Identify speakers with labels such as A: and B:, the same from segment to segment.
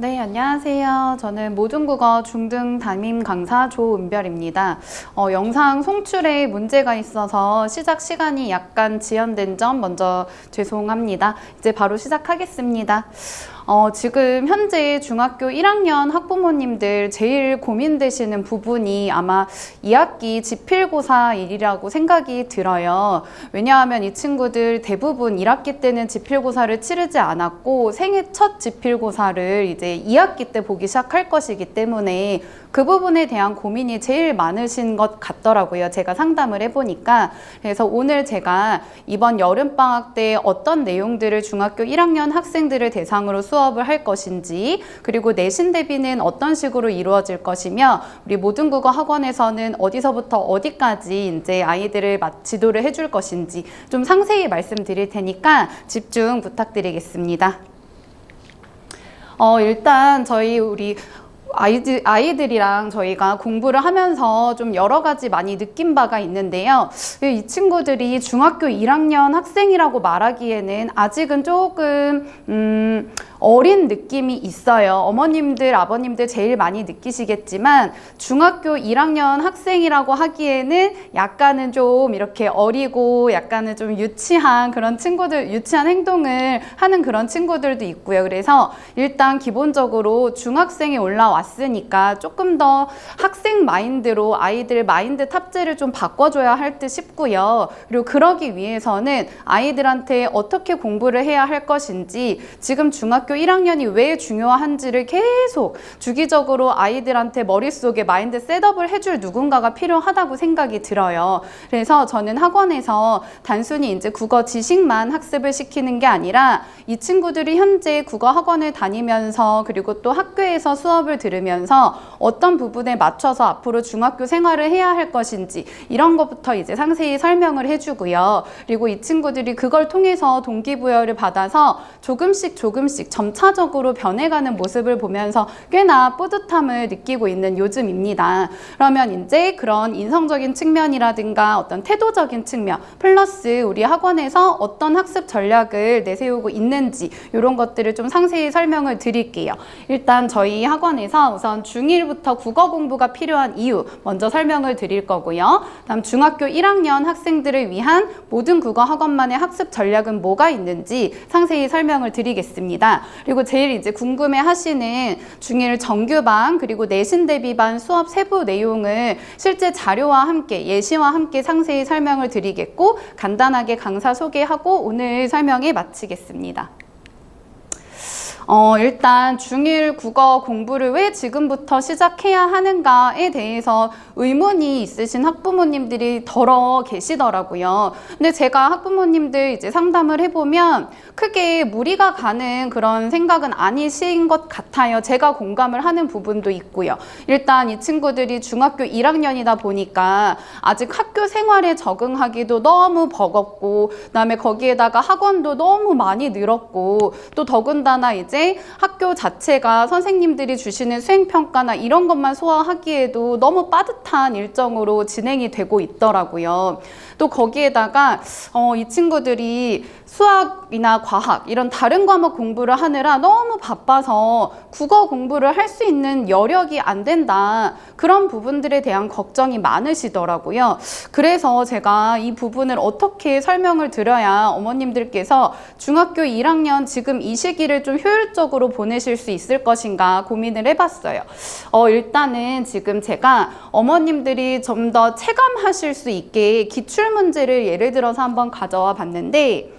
A: 네, 안녕하세요. 저는 모든국어 중등 담임 강사 조은별입니다. 영상 송출에 문제가 있어서 시작 시간이 약간 지연된 점 먼저 죄송합니다. 이제 바로 시작하겠습니다. 지금 현재 중학교 1학년 학부모님들 제일 고민되시는 부분이 아마 2학기 지필고사일이라고 생각이 들어요. 왜냐하면 이 친구들 대부분 1학기 때는 지필고사를 치르지 않았고 생애 첫 지필고사를 이제 2학기 때 보기 시작할 것이기 때문에 그 부분에 대한 고민이 제일 많으신 것 같더라고요. 제가 상담을 해보니까. 그래서 오늘 제가 이번 여름방학 때 어떤 내용들을 중학교 1학년 학생들을 대상으로 수업을 할 것인지, 그리고 내신 대비는 어떤 식으로 이루어질 것이며, 우리 모든국어 학원에서는 어디서부터 어디까지 이제 아이들을 지도를 해줄 것인지 좀 상세히 말씀드릴 테니까 집중 부탁드리겠습니다. 일단 우리 아이들이랑 저희가 공부를 하면서 좀 여러 가지 많이 느낀 바가 있는데요. 이 친구들이 중학교 1학년 학생이라고 말하기에는 아직은 조금 어린 느낌이 있어요. 어머님들, 아버님들 제일 많이 느끼시겠지만 중학교 1학년 학생이라고 하기에는 약간은 좀 이렇게 어리고 약간은 좀 유치한 그런 친구들, 유치한 행동을 하는 그런 친구들도 있고요. 그래서 일단 기본적으로 중학생이 올라왔으니까 조금 더 학생 마인드로 아이들 마인드 탑재를 좀 바꿔줘야 할 듯 싶고요. 그리고 그러기 위해서는 아이들한테 어떻게 공부를 해야 할 것인지, 지금 중학교 1학년이 왜 중요한지를 계속 주기적으로 아이들한테 머릿속에 마인드 셋업을 해줄 누군가가 필요하다고 생각이 들어요. 그래서 저는 학원에서 단순히 이제 국어 지식만 학습을 시키는 게 아니라 이 친구들이 현재 국어 학원을 다니면서 그리고 또 학교에서 수업을 들으면서 어떤 부분에 맞춰서 앞으로 중학교 생활을 해야 할 것인지 이런 것부터 이제 상세히 설명을 해주고요. 그리고 이 친구들이 그걸 통해서 동기부여를 받아서 조금씩 점차적으로 변해가는 모습을 보면서 꽤나 뿌듯함을 느끼고 있는 요즘입니다. 그러면 이제 그런 인성적인 측면이라든가 어떤 태도적인 측면 플러스 우리 학원에서 어떤 학습 전략을 내세우고 있는지 이런 것들을 좀 상세히 설명을 드릴게요. 일단 저희 학원에서 우선 중1부터 국어 공부가 필요한 이유 먼저 설명을 드릴 거고요. 다음 중학교 1학년 학생들을 위한 모든 국어 학원만의 학습 전략은 뭐가 있는지 상세히 설명을 드리겠습니다. 그리고 제일 이제 궁금해 하시는 중1 정규반 그리고 내신 대비반 수업 세부 내용을 실제 자료와 함께 예시와 함께 상세히 설명을 드리겠고 간단하게 강사 소개하고 오늘 설명에 마치겠습니다. 일단 중1 국어 공부를 왜 지금부터 시작해야 하는가에 대해서 의문이 있으신 학부모님들이 더러 계시더라고요. 근데 제가 학부모님들 이제 상담을 해보면 크게 무리가 가는 그런 생각은 아니신 것 같아요. 제가 공감을 하는 부분도 있고요. 일단 이 친구들이 중학교 1학년이다 보니까 아직 학교 생활에 적응하기도 너무 버겁고 그다음에 거기에다가 학원도 너무 많이 늘었고 또 더군다나 이제 학교 자체가 선생님들이 주시는 수행평가나 이런 것만 소화하기에도 너무 빠듯한 일정으로 진행이 되고 있더라고요. 또 거기에다가 이 친구들이 수학이나 과학 이런 다른 과목 공부를 하느라 너무 바빠서 국어 공부를 할 수 있는 여력이 안 된다. 그런 부분들에 대한 걱정이 많으시더라고요. 그래서 제가 이 부분을 어떻게 설명을 드려야 어머님들께서 중학교 1학년 지금 이 시기를 좀 효율적으로 보내실 수 있을 것인가 고민을 해봤어요. 일단은 지금 제가 어머님들이 좀 더 체감하실 수 있게 기출문제를 예를 들어서 한번 가져와 봤는데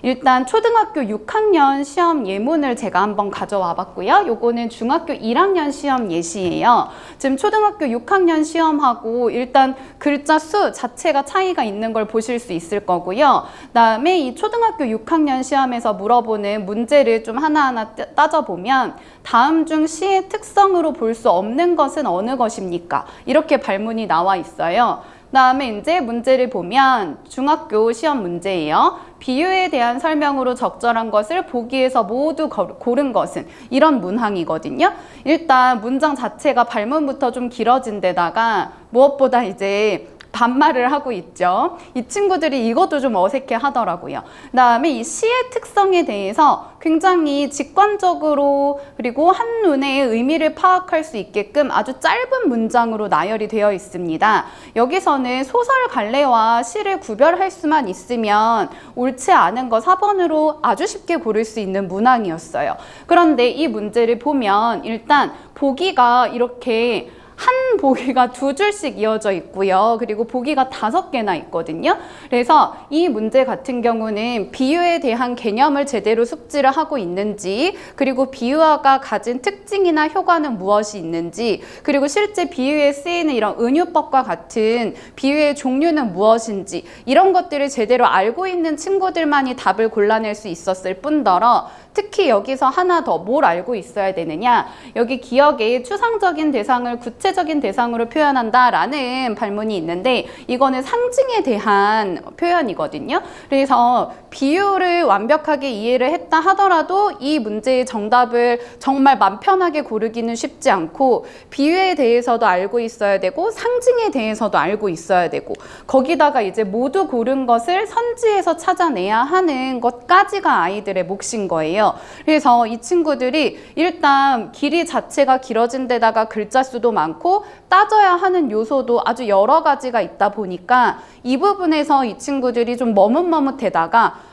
A: 일단 초등학교 6학년 시험 예문을 제가 한번 가져와 봤고요. 요거는 중학교 1학년 시험 예시예요. 지금 초등학교 6학년 시험하고 일단 글자 수 자체가 차이가 있는 걸 보실 수 있을 거고요. 그다음에 이 초등학교 6학년 시험에서 물어보는 문제를 좀 하나하나 따져보면 다음 중 시의 특성으로 볼 수 없는 것은 어느 것입니까? 이렇게 발문이 나와 있어요. 그다음에 이제 문제를 보면 중학교 시험 문제예요. 비유에 대한 설명으로 적절한 것을 보기에서 모두 고른 것은 이런 문항이거든요. 일단 문장 자체가 발문부터 좀 길어진 데다가 무엇보다 이제 반말을 하고 있죠. 이 친구들이 이것도 좀 어색해 하더라고요. 그다음에 이 시의 특성에 대해서 굉장히 직관적으로 그리고 한눈에 의미를 파악할 수 있게끔 아주 짧은 문장으로 나열이 되어 있습니다. 여기서는 소설 갈래와 시를 구별할 수만 있으면 옳지 않은 거 4번으로 아주 쉽게 고를 수 있는 문항이었어요. 그런데 이 문제를 보면 일단 보기가 이렇게 한 보기가 2줄씩 이어져 있고요. 그리고 보기가 5개나 있거든요. 그래서 이 문제 같은 경우는 비유에 대한 개념을 제대로 숙지를 하고 있는지, 그리고 비유어가 가진 특징이나 효과는 무엇이 있는지, 그리고 실제 비유에 쓰이는 이런 은유법과 같은 비유의 종류는 무엇인지, 이런 것들을 제대로 알고 있는 친구들만이 답을 골라낼 수 있었을 뿐더러, 특히 여기서 하나 더 뭘 알고 있어야 되느냐, 여기 기억에 추상적인 대상을 구체적인 대상으로 표현한다라는 발문이 있는데 이거는 상징에 대한 표현이거든요. 그래서 비유를 완벽하게 이해를 했다 하더라도 이 문제의 정답을 정말 맘 편하게 고르기는 쉽지 않고, 비유에 대해서도 알고 있어야 되고 상징에 대해서도 알고 있어야 되고, 거기다가 이제 모두 고른 것을 선지에서 찾아내야 하는 것까지가 아이들의 몫인 거예요. 그래서 이 친구들이 일단 길이 자체가 길어진 데다가 글자 수도 많고 따져야 하는 요소도 아주 여러 가지가 있다 보니까 이 부분에서 이 친구들이 좀 머뭇머뭇해다가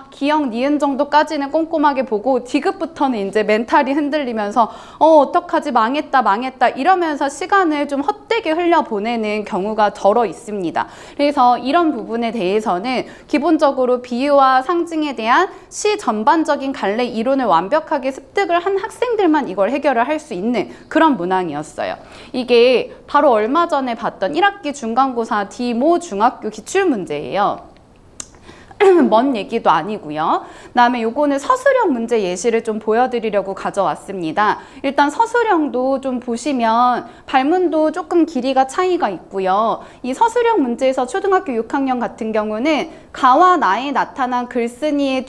A: 기억, 니은 정도까지는 꼼꼼하게 보고 디귿부터는 이제 멘탈이 흔들리면서 어떡하지, 망했다 이러면서 시간을 좀 헛되게 흘려보내는 경우가 덜어 있습니다. 그래서 이런 부분에 대해서는 기본적으로 비유와 상징에 대한 시 전반적인 갈래 이론을 완벽하게 습득을 한 학생들만 이걸 해결을 할 수 있는 그런 문항이었어요. 이게 바로 얼마 전에 봤던 1학기 중간고사 디모 중학교 기출문제예요. 먼 얘기도 아니고요. 그다음에 요거는 서술형 문제 예시를 좀 보여드리려고 가져왔습니다. 일단 서술형도 좀 보시면 발문도 조금 길이가 차이가 있고요. 이 서술형 문제에서 초등학교 6학년 같은 경우는 가와 나에 나타난 글쓴이의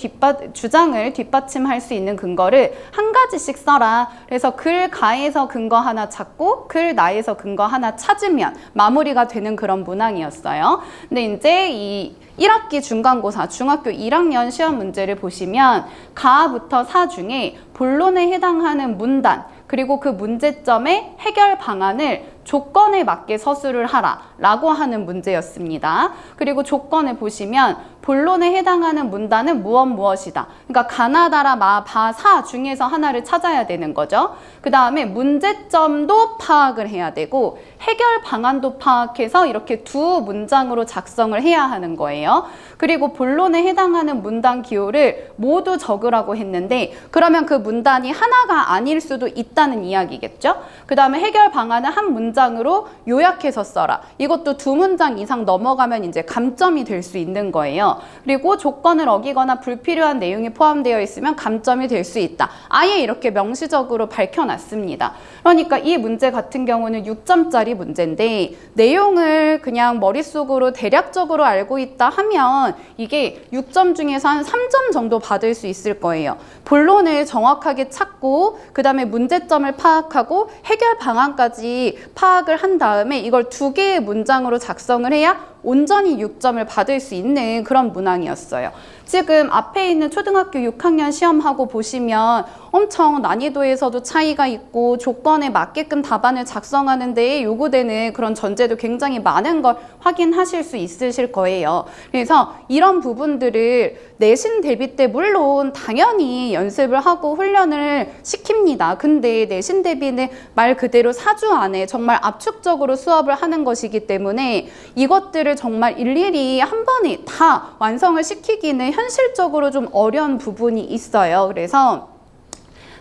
A: 주장을 뒷받침할 수 있는 근거를 한 가지씩 써라. 그래서 글 가에서 근거 하나 찾고 글 나에서 근거 하나 찾으면 마무리가 되는 그런 문항이었어요. 근데 이제 이 1학기 중간고사 중학교 1학년 시험 문제를 보시면 가부터 사 중에 본론에 해당하는 문단 그리고 그 문제점의 해결 방안을 조건에 맞게 서술을 하라 라고 하는 문제였습니다. 그리고 조건을 보시면 본론에 해당하는 문단은 무엇이다. 그러니까 가나다라 마, 바, 사 중에서 하나를 찾아야 되는 거죠. 그 다음에 문제점도 파악을 해야 되고 해결 방안도 파악해서 이렇게 두 문장으로 작성을 해야 하는 거예요. 그리고 본론에 해당하는 문단 기호를 모두 적으라고 했는데 그러면 그 문단이 하나가 아닐 수도 있다는 이야기겠죠. 그 다음에 해결 방안은 한 문장으로 요약해서 써라. 이것도 2문장 이상 넘어가면 이제 감점이 될 수 있는 거예요. 그리고 조건을 어기거나 불필요한 내용이 포함되어 있으면 감점이 될 수 있다. 아예 이렇게 명시적으로 밝혀놨습니다. 그러니까 이 문제 같은 경우는 6점짜리 문제인데 내용을 그냥 머릿속으로 대략적으로 알고 있다 하면 이게 6점 중에서 한 3점 정도 받을 수 있을 거예요. 본론을 정확하게 찾고 그 다음에 문제점을 파악하고 해결 방안까지 파악을 한 다음에 이걸 2개의 문장으로 작성을 해야 온전히 6점을 받을 수 있는 그런 문항이었어요. 지금 앞에 있는 초등학교 6학년 시험하고 보시면 엄청 난이도에서도 차이가 있고 조건에 맞게끔 답안을 작성하는 데에 요구되는 그런 전제도 굉장히 많은 걸 확인하실 수 있으실 거예요. 그래서 이런 부분들을 내신 대비 때 물론 당연히 연습을 하고 훈련을 시킵니다. 근데 내신 대비는 말 그대로 4주 안에 정말 압축적으로 수업을 하는 것이기 때문에 이것들을 정말 일일이 한 번에 다 완성을 시키기는 현실적으로 좀 어려운 부분이 있어요. 그래서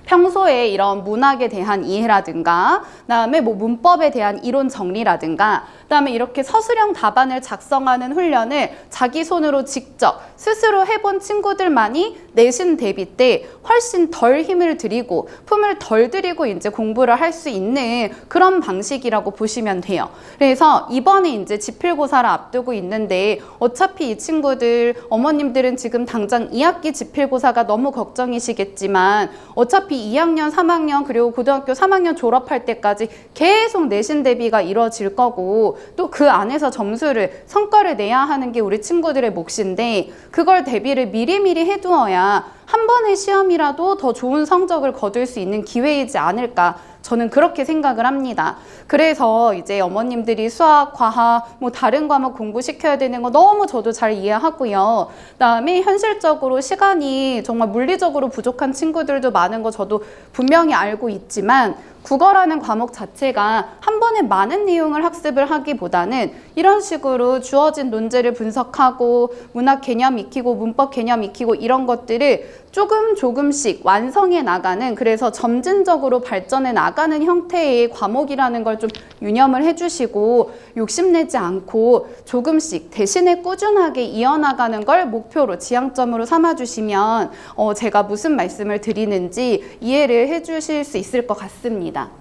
A: 평소에 이런 문학에 대한 이해라든가 그다음에 뭐 문법에 대한 이론 정리라든가 그다음에 이렇게 서술형 답안을 작성하는 훈련을 자기 손으로 직접 스스로 해본 친구들만이 내신 대비 때 훨씬 덜 힘을 들이고 품을 덜 들이고 이제 공부를 할 수 있는 그런 방식이라고 보시면 돼요. 그래서 이번에 이제 지필고사를 앞두고 있는데 어차피 이 친구들 어머님들은 지금 당장 2학기 지필고사가 너무 걱정이시겠지만 어차피 어차피 2학년, 3학년 그리고 고등학교 3학년 졸업할 때까지 계속 내신 대비가 이루어질 거고 또 그 안에서 점수를 성과를 내야 하는 게 우리 친구들의 몫인데 그걸 대비를 미리미리 해두어야 한 번의 시험이라도 더 좋은 성적을 거둘 수 있는 기회이지 않을까 저는 그렇게 생각을 합니다. 그래서 이제 어머님들이 수학, 과학, 뭐 다른 과목 공부시켜야 되는 거 너무 저도 잘 이해하고요. 그다음에 현실적으로 시간이 정말 물리적으로 부족한 친구들도 많은 거 저도 분명히 알고 있지만 국어라는 과목 자체가 한 번에 많은 내용을 학습을 하기보다는 이런 식으로 주어진 논제를 분석하고 문학 개념 익히고 문법 개념 익히고 이런 것들을 조금씩 완성해 나가는 그래서 점진적으로 발전해 나가는 형태의 과목이라는 걸 좀 유념을 해주시고 욕심내지 않고 조금씩 대신에 꾸준하게 이어나가는 걸 목표로 지향점으로 삼아주시면 제가 무슨 말씀을 드리는지 이해를 해주실 수 있을 것 같습니다.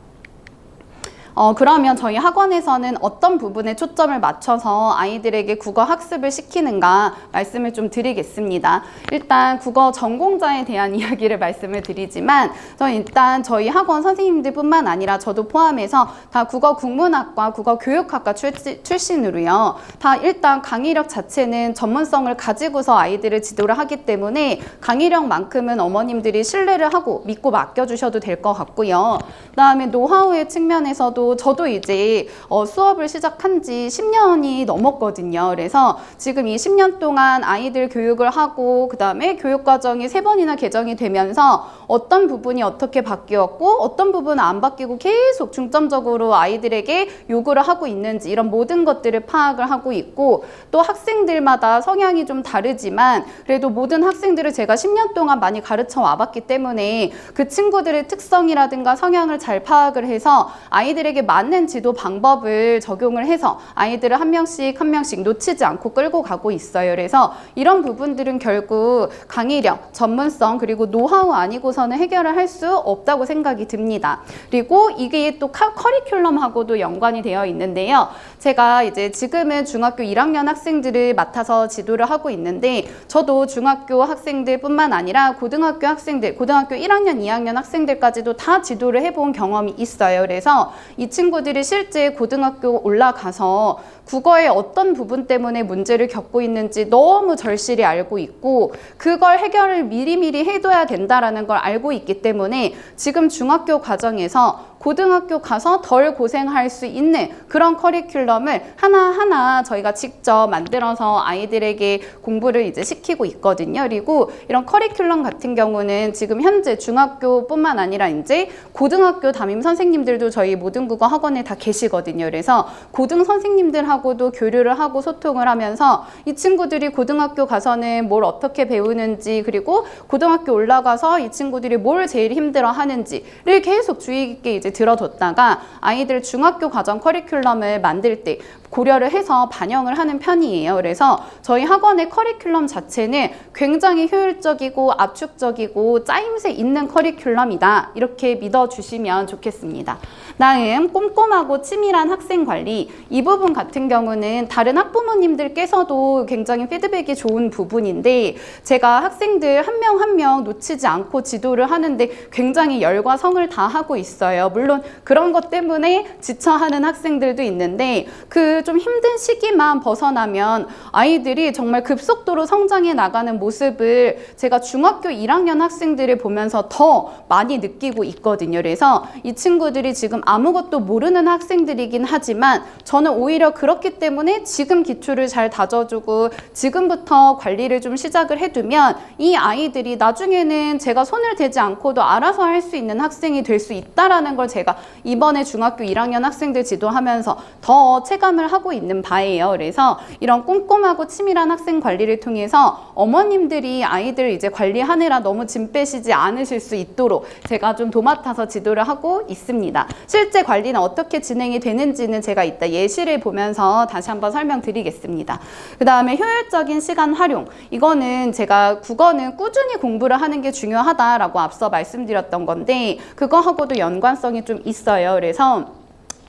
A: 그러면 저희 학원에서는 어떤 부분에 초점을 맞춰서 아이들에게 국어 학습을 시키는가 말씀을 좀 드리겠습니다. 일단 국어 전공자에 대한 이야기를 말씀을 드리지만 저는 일단 저희 학원 선생님들뿐만 아니라 저도 포함해서 다 국어 국문학과 국어 교육학과 출신으로요. 다 일단 강의력 자체는 전문성을 가지고서 아이들을 지도를 하기 때문에 강의력만큼은 어머님들이 신뢰를 하고 믿고 맡겨주셔도 될 것 같고요. 그다음에 노하우의 측면에서도 저도 이제 수업을 시작한 지 10년이 넘었거든요. 그래서 지금 이 10년 동안 아이들 교육을 하고 그 다음에 교육과정이 3번이나 개정이 되면서 어떤 부분이 어떻게 바뀌었고 어떤 부분은 안 바뀌고 계속 중점적으로 아이들에게 요구를 하고 있는지 이런 모든 것들을 파악을 하고 있고 또 학생들마다 성향이 좀 다르지만 그래도 모든 학생들을 제가 10년 동안 많이 가르쳐 와봤기 때문에 그 친구들의 특성이라든가 성향을 잘 파악을 해서 아이들에게 맞는 지도 방법을 적용을 해서 아이들을 한 명씩 놓치지 않고 끌고 가고 있어요. 그래서 이런 부분들은 결국 강의력, 전문성 그리고 노하우 아니고서는 해결을 할 수 없다고 생각이 듭니다. 그리고 이게 또 커리큘럼하고도 연관이 되어 있는데요. 제가 이제 지금은 중학교 1학년 학생들을 맡아서 지도를 하고 있는데 저도 중학교 학생들뿐만 아니라 고등학교 학생들, 고등학교 1학년, 2학년 학생들까지도 다 지도를 해본 경험이 있어요. 그래서 이 친구들이 실제 고등학교 올라가서 국어의 어떤 부분 때문에 문제를 겪고 있는지 너무 절실히 알고 있고 그걸 해결을 미리미리 해둬야 된다라는 걸 알고 있기 때문에 지금 중학교 과정에서 고등학교 가서 덜 고생할 수 있는 그런 커리큘럼을 하나하나 저희가 직접 만들어서 아이들에게 공부를 이제 시키고 있거든요. 그리고 이런 커리큘럼 같은 경우는 지금 현재 중학교뿐만 아니라 이제 고등학교 담임 선생님들도 저희 모든 국어 학원에 다 계시거든요. 그래서 고등 선생님들하고도 교류를 하고 소통을 하면서 이 친구들이 고등학교 가서는 뭘 어떻게 배우는지 그리고 고등학교 올라가서 이 친구들이 뭘 제일 힘들어 하는지를 계속 주의 깊게 이제 들어뒀다가 아이들 중학교 과정 커리큘럼을 만들 때 고려를 해서 반영을 하는 편이에요. 그래서 저희 학원의 커리큘럼 자체는 굉장히 효율적이고 압축적이고 짜임새 있는 커리큘럼이다. 이렇게 믿어주시면 좋겠습니다. 다음 꼼꼼하고 치밀한 학생 관리 이 부분 같은 경우는 다른 학부모님들께서도 굉장히 피드백이 좋은 부분인데 제가 학생들 한 명 한 명 놓치지 않고 지도를 하는데 굉장히 열과 성을 다하고 있어요. 물론 그런 것 때문에 지쳐하는 학생들도 있는데 그 좀 힘든 시기만 벗어나면 아이들이 정말 급속도로 성장해 나가는 모습을 제가 중학교 1학년 학생들을 보면서 더 많이 느끼고 있거든요. 그래서 이 친구들이 지금 아무것도 모르는 학생들이긴 하지만 저는 오히려 그렇기 때문에 지금 기초를 잘 다져주고 지금부터 관리를 좀 시작을 해두면 이 아이들이 나중에는 제가 손을 대지 않고도 알아서 할 수 있는 학생이 될 수 있다라는 걸 제가 이번에 중학교 1학년 학생들 지도하면서 더 체감을 하고 있는 바예요. 그래서 이런 꼼꼼하고 치밀한 학생 관리를 통해서 어머님들이 아이들 이제 관리하느라 너무 짐 빼시지 않으실 수 있도록 제가 좀 도맡아서 지도를 하고 있습니다. 실제 관리는 어떻게 진행이 되는지는 제가 이따 예시를 보면서 다시 한번 설명드리겠습니다. 그 다음에 효율적인 시간 활용. 이거는 제가 국어는 꾸준히 공부를 하는 게 중요하다라고 앞서 말씀드렸던 건데 그거하고도 연관성이 좀 있어요. 그래서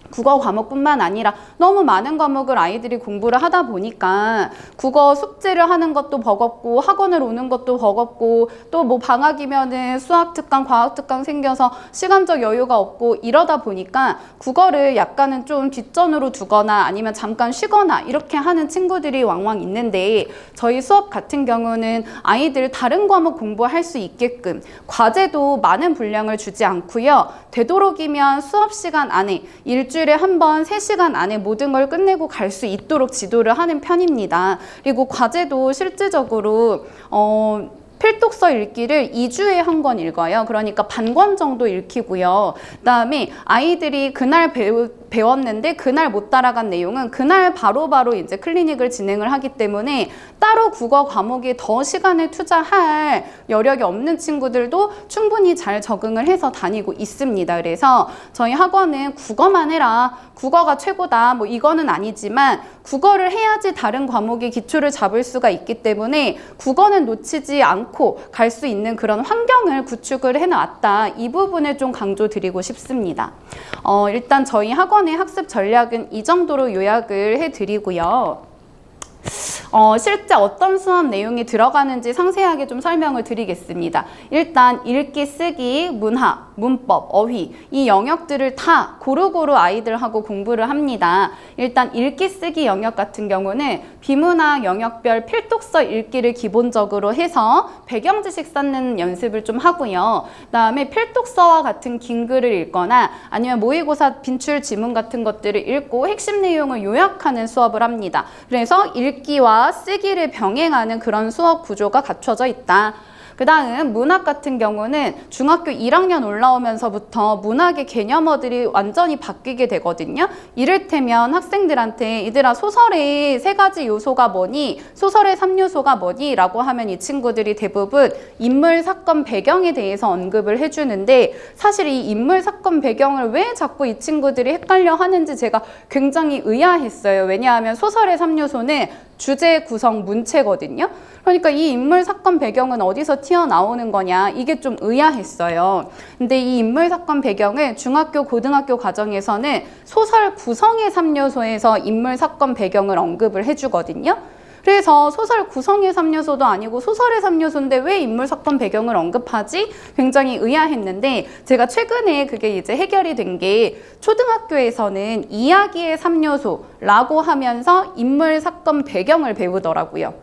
A: 국어 과목뿐만 아니라 너무 많은 과목을 아이들이 공부를 하다 보니까 국어 숙제를 하는 것도 버겁고 학원을 오는 것도 버겁고 또 뭐 방학이면은 수학 특강, 과학 특강 생겨서 시간적 여유가 없고 이러다 보니까 국어를 약간은 좀 뒷전으로 두거나 아니면 잠깐 쉬거나 이렇게 하는 친구들이 왕왕 있는데 저희 수업 같은 경우는 아이들 다른 과목 공부할 수 있게끔 과제도 많은 분량을 주지 않고요. 되도록이면 수업 시간 안에 일주일에 한 번 3시간 안에 모든 걸 끝내고 갈 수 있도록 지도를 하는 편입니다. 그리고 과제도 실질적으로 필독서 읽기를 2주에 한 권 읽어요. 그러니까 반 권 정도 읽히고요. 그다음에 아이들이 그날 배웠는데 그날 못 따라간 내용은 그날 바로바로 이제 클리닉을 진행을 하기 때문에 따로 국어 과목에 더 시간을 투자할 여력이 없는 친구들도 충분히 잘 적응을 해서 다니고 있습니다. 그래서 저희 학원은 국어만 해라, 국어가 최고다, 뭐 이거는 아니지만 국어를 해야지 다른 과목의 기초를 잡을 수가 있기 때문에 국어는 놓치지 않고 갈 수 있는 그런 환경을 구축을 해놨다. 이 부분을 좀 강조드리고 싶습니다. 일단 저희 학원의 학습 전략은 이 정도로 요약을 해드리고요. 실제 어떤 수업 내용이 들어가는지 상세하게 좀 설명을 드리겠습니다. 일단 읽기, 쓰기, 문학, 문법, 어휘 이 영역들을 다 고루고루 아이들하고 공부를 합니다. 일단 읽기, 쓰기 영역 같은 경우는 비문학 영역별 필독서 읽기를 기본적으로 해서 배경 지식 쌓는 연습을 좀 하고요. 그다음에 필독서와 같은 긴 글을 읽거나 아니면 모의고사 빈출 지문 같은 것들을 읽고 핵심 내용을 요약하는 수업을 합니다. 그래서 읽기와 쓰기를 병행하는 그런 수업 구조가 갖춰져 있다. 그 다음 문학 같은 경우는 중학교 1학년 올라오면서부터 문학의 개념어들이 완전히 바뀌게 되거든요. 이를테면 학생들한테 얘들아 소설의 3가지 요소가 뭐니? 소설의 3요소가 뭐니? 라고 하면 이 친구들이 대부분 인물, 사건, 배경에 대해서 언급을 해주는데 사실 이 인물, 사건, 배경을 왜 자꾸 이 친구들이 헷갈려 하는지 제가 굉장히 의아했어요. 왜냐하면 소설의 3요소는 주제, 구성, 문체거든요. 그러니까 이 인물, 사건, 배경은 어디서 튀어나오는 거냐 이게 좀 의아했어요. 근데 이 인물, 사건, 배경을 중학교, 고등학교 과정에서는 소설 구성의 3요소에서 인물, 사건, 배경을 언급을 해주거든요. 그래서 소설 구성의 3요소도 아니고 소설의 3요소인데 왜 인물, 사건, 배경을 언급하지? 굉장히 의아했는데 제가 최근에 그게 이제 해결이 된 게 초등학교에서는 이야기의 3요소라고 하면서 인물, 사건, 배경을 배우더라고요.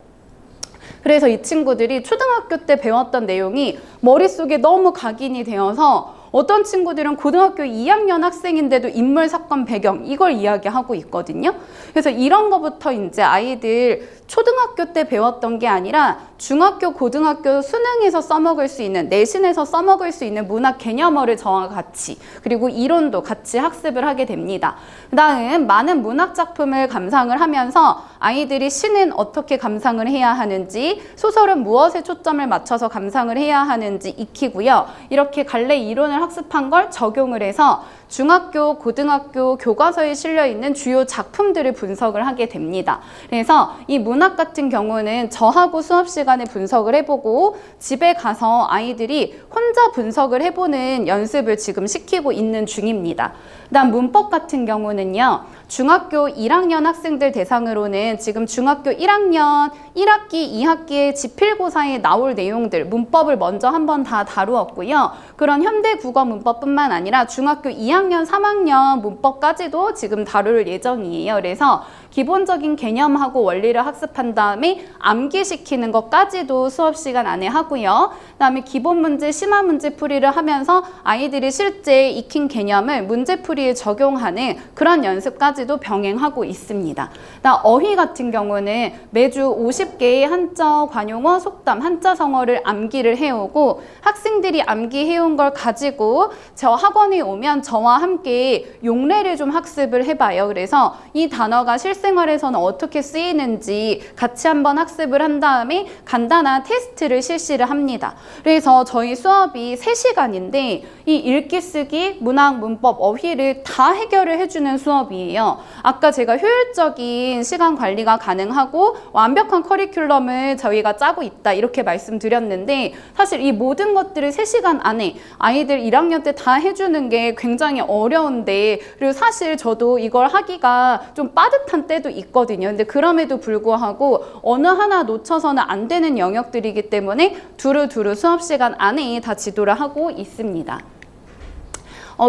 A: 그래서 이 친구들이 초등학교 때 배웠던 내용이 머릿속에 너무 각인이 되어서 어떤 친구들은 고등학교 2학년 학생인데도 인물, 사건, 배경 이걸 이야기하고 있거든요. 그래서 이런 거부터 이제 아이들 초등학교 때 배웠던 게 아니라 중학교, 고등학교 수능에서 써먹을 수 있는, 내신에서 써먹을 수 있는 문학 개념어를 저와 같이 그리고 이론도 같이 학습을 하게 됩니다. 그 다음 많은 문학 작품을 감상을 하면서 아이들이 시는 어떻게 감상을 해야 하는지, 소설은 무엇에 초점을 맞춰서 감상을 해야 하는지 익히고요. 이렇게 갈래 이론을 학습한 걸 적용을 해서 중학교, 고등학교 교과서에 실려있는 주요 작품들을 분석을 하게 됩니다. 그래서 이 문학 같은 경우는 저하고 수업 시간에 분석을 해보고 집에 가서 아이들이 혼자 분석을 해보는 연습을 지금 시키고 있는 중입니다. 그다음 문법 같은 경우는요. 중학교 1학년 학생들 대상으로는 지금 중학교 1학년 1학기, 2학기의 지필고사에 나올 내용들, 문법을 먼저 한번 다 다루었고요. 그런 현대 국어 문법뿐만 아니라 중학교 2학년, 3학년 문법까지도 지금 다룰 예정이에요. 그래서 기본적인 개념하고 원리를 학습한 다음에 암기시키는 것까지도 수업 시간 안에 하고요. 그다음에 기본 문제, 심화 문제 풀이를 하면서 아이들이 실제 익힌 개념을 문제풀이에 적용하는 그런 연습까지도 병행하고 있습니다. 그다음 어휘 같은 경우는 매주 50개의 한자, 관용어, 속담, 한자성어를 암기를 해오고 학생들이 암기해온 걸 가지고 저 학원에 오면 저와 함께 용례를 좀 학습을 해봐요. 그래서 이 단어가 실생활에서는 어떻게 쓰이는지 같이 한번 학습을 한 다음에 간단한 테스트를 실시를 합니다. 그래서 저희 수업이 3시간인데 이 읽기, 쓰기, 문학, 문법, 어휘를 다 해결을 해주는 수업이에요. 아까 제가 효율적인 시간 관리가 가능하고 완벽한 커리큘럼을 저희가 짜고 있다 이렇게 말씀드렸는데 사실 이 모든 것들을 3시간 안에 아이들 1학년 때 다 해주는 게 굉장히 어려운데, 그리고 사실 저도 이걸 하기가 좀 빠듯한 때도 있거든요. 근데 그럼에도 불구하고 어느 하나 놓쳐서는 안 되는 영역들이기 때문에 두루두루 수업 시간 안에 다 지도를 하고 있습니다.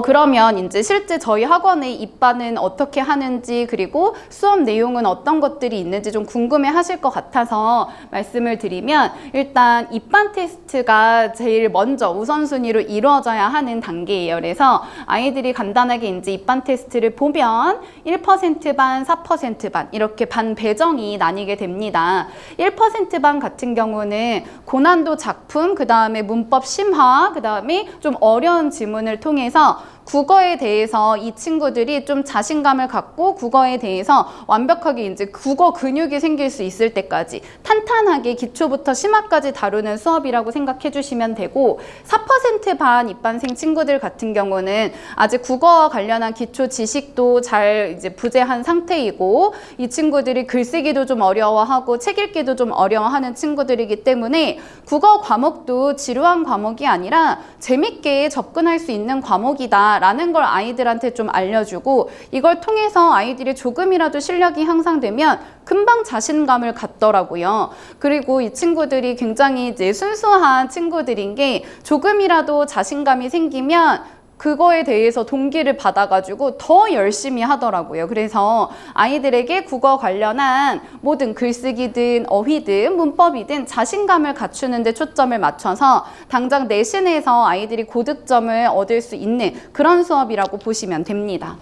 A: 그러면 이제 실제 저희 학원의 입반은 어떻게 하는지, 그리고 수업 내용은 어떤 것들이 있는지 좀 궁금해 하실 것 같아서 말씀을 드리면, 일단 입반 테스트가 제일 먼저 우선순위로 이루어져야 하는 단계예요. 그래서 아이들이 간단하게 이제 입반 테스트를 보면 1% 반, 4% 반 이렇게 반 배정이 나뉘게 됩니다. 1% 반 같은 경우는 고난도 작품, 그 다음에 문법 심화, 그 다음에 좀 어려운 지문을 통해서 국어에 대해서 이 친구들이 좀 자신감을 갖고 국어에 대해서 완벽하게 이제 국어 근육이 생길 수 있을 때까지 탄탄하게 기초부터 심화까지 다루는 수업이라고 생각해 주시면 되고, 4% 반 입반생 친구들 같은 경우는 아직 국어와 관련한 기초 지식도 잘 이제 부재한 상태이고, 이 친구들이 글쓰기도 좀 어려워하고 책 읽기도 좀 어려워하는 친구들이기 때문에 국어 과목도 지루한 과목이 아니라 재밌게 접근할 수 있는 과목이다 라는 걸 아이들한테 좀 알려주고, 이걸 통해서 아이들이 조금이라도 실력이 향상되면 금방 자신감을 갖더라고요. 그리고 이 친구들이 굉장히 이제 순수한 친구들인 게, 조금이라도 자신감이 생기면 그거에 대해서 동기를 받아가지고 더 열심히 하더라고요. 그래서 아이들에게 국어 관련한 모든 글쓰기든 어휘든 문법이든 자신감을 갖추는 데 초점을 맞춰서 당장 내신에서 아이들이 고득점을 얻을 수 있는 그런 수업이라고 보시면 됩니다.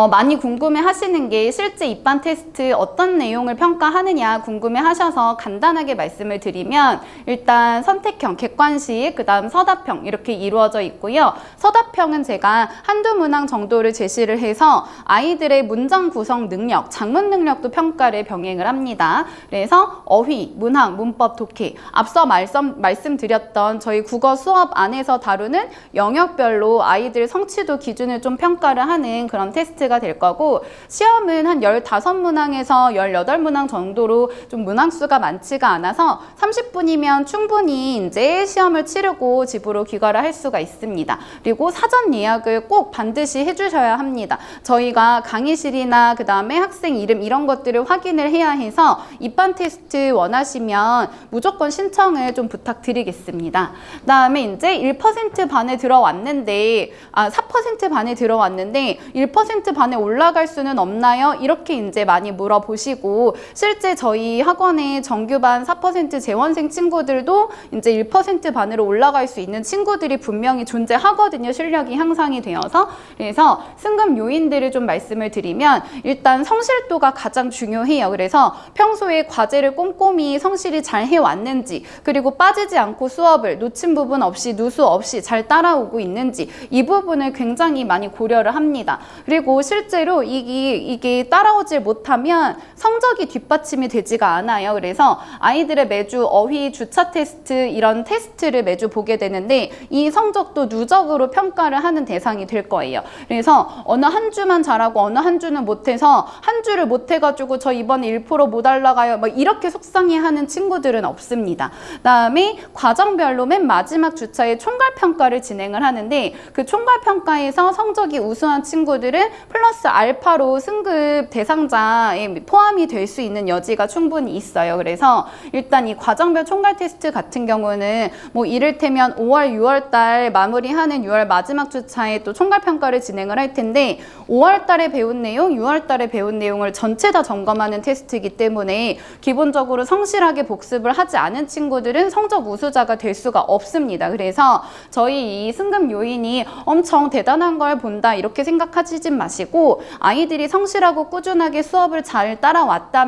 A: 많이 궁금해 하시는 게 실제 입반 테스트 어떤 내용을 평가하느냐 궁금해 하셔서 간단하게 말씀을 드리면, 일단 선택형, 객관식, 그 다음 서답형 이렇게 이루어져 있고요. 서답형은 제가 한두 문항 정도를 제시를 해서 아이들의 문장 구성 능력, 작문 능력도 평가를 병행을 합니다. 그래서 어휘, 문항, 문법, 독해, 앞서 말씀드렸던 저희 국어 수업 안에서 다루는 영역별로 아이들 성취도 기준을 좀 평가를 하는 그런 테스트가 될 거고, 시험은 한 15문항에서 18문항 정도로 좀 문항 수가 많지가 않아서 30분이면 충분히 이제 시험을 치르고 집으로 귀가를 할 수가 있습니다. 그리고 사전 예약을 꼭 반드시 해주셔야 합니다. 저희가 강의실이나 그 다음에 학생 이름 이런 것들을 확인을 해야 해서 입반 테스트 원하시면 무조건 신청을 좀 부탁드리겠습니다. 그 다음에 이제 1% 반에 들어왔는데, 4% 반에 들어왔는데 1% 반에 올라갈 수는 없나요? 이렇게 이제 많이 물어보시고, 실제 저희 학원의 정규반 4% 재원생 친구들도 이제 1% 반으로 올라갈 수 있는 친구들이 분명히 존재하거든요. 실력이 향상이 되어서. 그래서 승급 요인들을 좀 말씀을 드리면, 일단 성실도가 가장 중요해요. 그래서 평소에 과제를 꼼꼼히 성실히 잘 해왔는지, 그리고 빠지지 않고 수업을 놓친 부분 없이 누수 없이 잘 따라오고 있는지, 이 부분을 굉장히 많이 고려를 합니다. 그리고 실제로 이게 따라오질 못하면 성적이 뒷받침이 되지가 않아요. 그래서 아이들의 매주 어휘 주차 테스트 이런 테스트를 매주 보게 되는데, 이 성적도 누적으로 평가를 하는 대상이 될 거예요. 그래서 어느 한 주만 잘하고 어느 한 주는 못해서 한 주를 못해가지고 저 이번에 1% 못 올라가요 막 이렇게 속상해하는 친구들은 없습니다. 그다음에 과정별로 맨 마지막 주차에 총괄평가를 진행을 하는데, 그 총괄평가에서 성적이 우수한 친구들은 플러스 알파로 승급 대상자에 포함이 될 수 있는 여지가 충분히 있어요. 그래서 일단 이 과정별 총괄 테스트 같은 경우는 뭐 이를테면 5월, 6월 달 마무리하는 6월 마지막 주차에 또 총괄 평가를 진행을 할 텐데, 5월 달에 배운 내용, 6월 달에 배운 내용을 전체 다 점검하는 테스트이기 때문에 기본적으로 성실하게 복습을 하지 않은 친구들은 성적 우수자가 될 수가 없습니다. 그래서 저희 이 승급 요인이 엄청 대단한 걸 본다 이렇게 생각하시지 마시고, 아이들이 성실하고 꾸준하게 수업을 잘 따라왔다면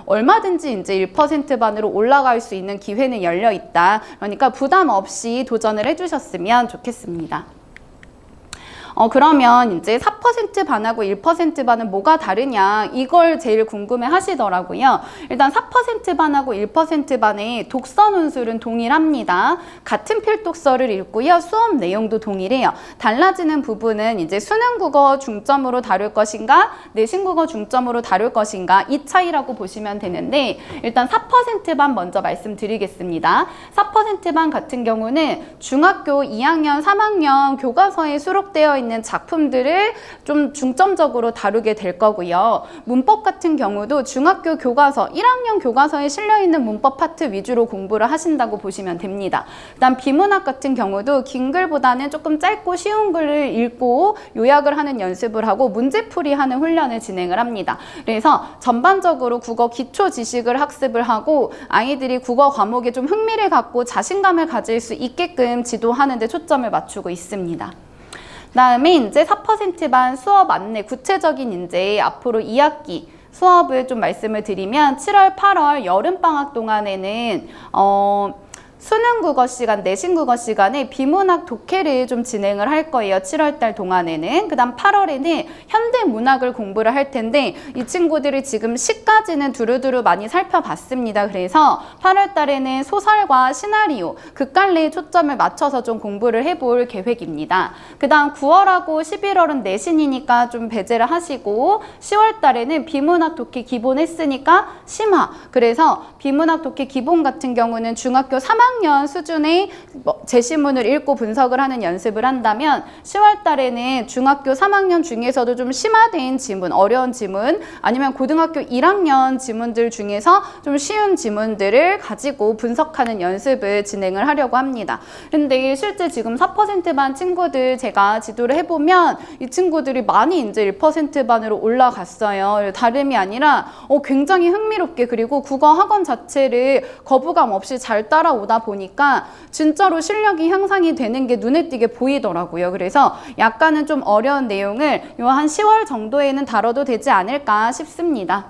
A: 얼마든지 이제 1% 반으로 올라갈 수 있는 기회는 열려 있다. 그러니까 부담 없이 도전을 해주셨으면 좋겠습니다. 그러면 이제 4% 반하고 1% 반은 뭐가 다르냐 이걸 제일 궁금해 하시더라고요. 일단 4% 반하고 1% 반의 독서 논술은 동일합니다. 같은 필독서를 읽고요. 수업 내용도 동일해요. 달라지는 부분은 이제 수능국어 중점으로 다룰 것인가 내신국어 중점으로 다룰 것인가 이 차이라고 보시면 되는데 일단 4%반 먼저 말씀드리겠습니다. 4%반 같은 경우는 중학교 2학년, 3학년 교과서에 수록되어 있는 작품들을 좀 중점적으로 다루게 될 거고요. 문법 같은 경우도 중학교 교과서, 1학년 교과서에 실려있는 문법 파트 위주로 공부를 하신다고 보시면 됩니다. 그다음 비문학 같은 경우도 긴 글보다는 조금 짧고 쉬운 글을 읽고 요약을 하는 연습을 하고 문제풀이하는 훈련을 진행을 합니다. 그래서 전반적으로 국어 기초 지식을 학습을 하고 아이들이 국어 과목에 좀 흥미를 갖고 자신감을 가질 수 있게끔 지도하는 데 초점을 맞추고 있습니다. 다음에 이제 4%반 수업 안내 구체적인 이제 앞으로 2학기 수업을 좀 말씀을 드리면 7월, 8월 여름방학 동안에는 수능 국어 시간, 내신 국어 시간에 비문학 독해를 좀 진행을 할 거예요. 7월 달 동안에는. 그 다음 8월에는 현대 문학을 공부를 할 텐데 이 친구들이 지금 시까지는 두루두루 많이 살펴봤습니다. 그래서 8월 달에는 소설과 시나리오, 극갈래에 초점을 맞춰서 좀 공부를 해볼 계획입니다. 그 다음 9월하고 11월은 내신이니까 좀 배제를 하시고 10월 달에는 비문학 독해 기본 했으니까 심화. 그래서 비문학 독해 기본 같은 경우는 중학교 3학년 수준의 제시문을 읽고 분석을 하는 연습을 한다면 10월 달에는 중학교 3학년 중에서도 좀 심화된 지문, 어려운 지문 아니면 고등학교 1학년 지문들 중에서 좀 쉬운 지문들을 가지고 분석하는 연습을 진행을 하려고 합니다. 근데 실제 지금 4%반 친구들 제가 지도를 해보면 이 친구들이 많이 이제 1%반으로 올라갔어요. 다름이 아니라 굉장히 흥미롭게 그리고 국어 학원 자체를 거부감 없이 잘 따라오다 보니까 진짜로 실력이 향상이 되는 게 눈에 띄게 보이더라고요. 그래서 약간은 좀 어려운 내용을 요 한 10월 정도에는 다뤄도 되지 않을까 싶습니다.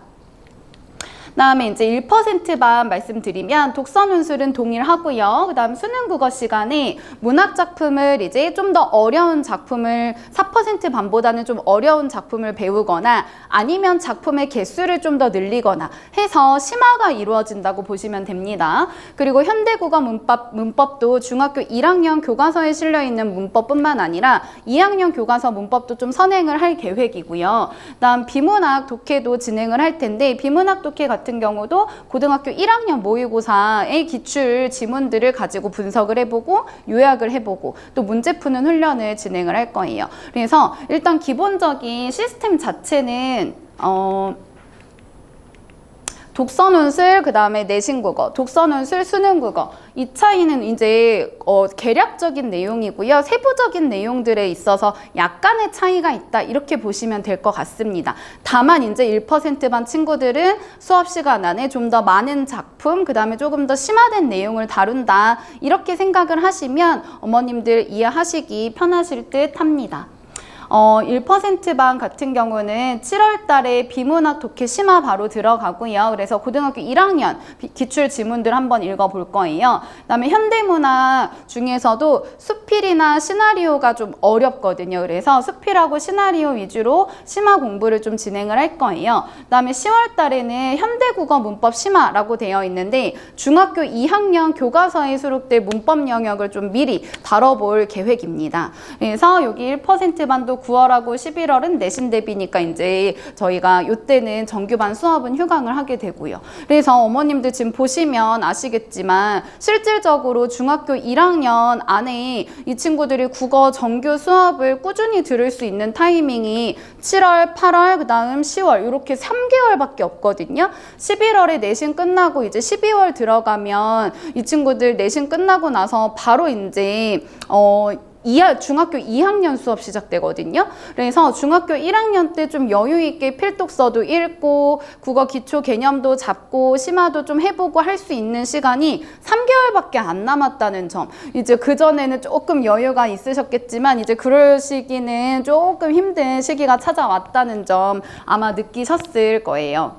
A: 다음에 이제 1%반 말씀드리면 독서 논술은 동일하고요. 그 다음 수능 국어 시간에 문학 작품을 이제 좀 더 어려운 작품을 4%반보다는 좀 어려운 작품을 배우거나 아니면 작품의 개수를 좀 더 늘리거나 해서 심화가 이루어진다고 보시면 됩니다. 그리고 현대국어 문법도 중학교 1학년 교과서에 실려있는 문법뿐만 아니라 2학년 교과서 문법도 좀 선행을 할 계획이고요. 그다음 비문학 독해도 진행을 할 텐데 비문학 독해 같은 경우도 고등학교 1학년 모의고사의 기출 지문들을 가지고 분석을 해보고 요약을 해보고 또 문제 푸는 훈련을 진행을 할 거예요. 그래서 일단 기본적인 시스템 자체는 독서 논술, 그 다음에 내신 국어, 독서 논술, 수능 국어. 이 차이는 이제 개략적인 내용이고요. 세부적인 내용들에 있어서 약간의 차이가 있다. 이렇게 보시면 될 것 같습니다. 다만 이제 1%반 친구들은 수업 시간 안에 좀 더 많은 작품, 그 다음에 조금 더 심화된 내용을 다룬다. 이렇게 생각을 하시면 어머님들 이해하시기 편하실 듯 합니다. 1%반 같은 경우는 7월 달에 비문학 독해 심화 바로 들어가고요. 그래서 고등학교 1학년 기출 지문들 한번 읽어볼 거예요. 그다음에 현대문학 중에서도 수필이나 시나리오가 좀 어렵거든요. 그래서 수필하고 시나리오 위주로 심화 공부를 좀 진행을 할 거예요. 그다음에 10월 달에는 현대국어 문법 심화라고 되어 있는데 중학교 2학년 교과서에 수록될 문법 영역을 좀 미리 다뤄볼 계획입니다. 그래서 여기 1%반도 9월하고 11월은 내신 대비니까 이제 저희가 이때는 정규반 수업은 휴강을 하게 되고요. 그래서 어머님들 지금 보시면 아시겠지만 실질적으로 중학교 1학년 안에 이 친구들이 국어 정규 수업을 꾸준히 들을 수 있는 타이밍이 7월, 8월, 그 다음 10월 이렇게 3개월밖에 없거든요. 11월에 내신 끝나고 이제 12월 들어가면 이 친구들 내신 끝나고 나서 바로 이제 중학교 2학년 수업 시작되거든요. 그래서 중학교 1학년 때 좀 여유 있게 필독서도 읽고 국어 기초 개념도 잡고 심화도 좀 해보고 할 수 있는 시간이 3개월밖에 안 남았다는 점. 이제 그전에는 조금 여유가 있으셨겠지만 이제 그럴 시기는 조금 힘든 시기가 찾아왔다는 점 아마 느끼셨을 거예요.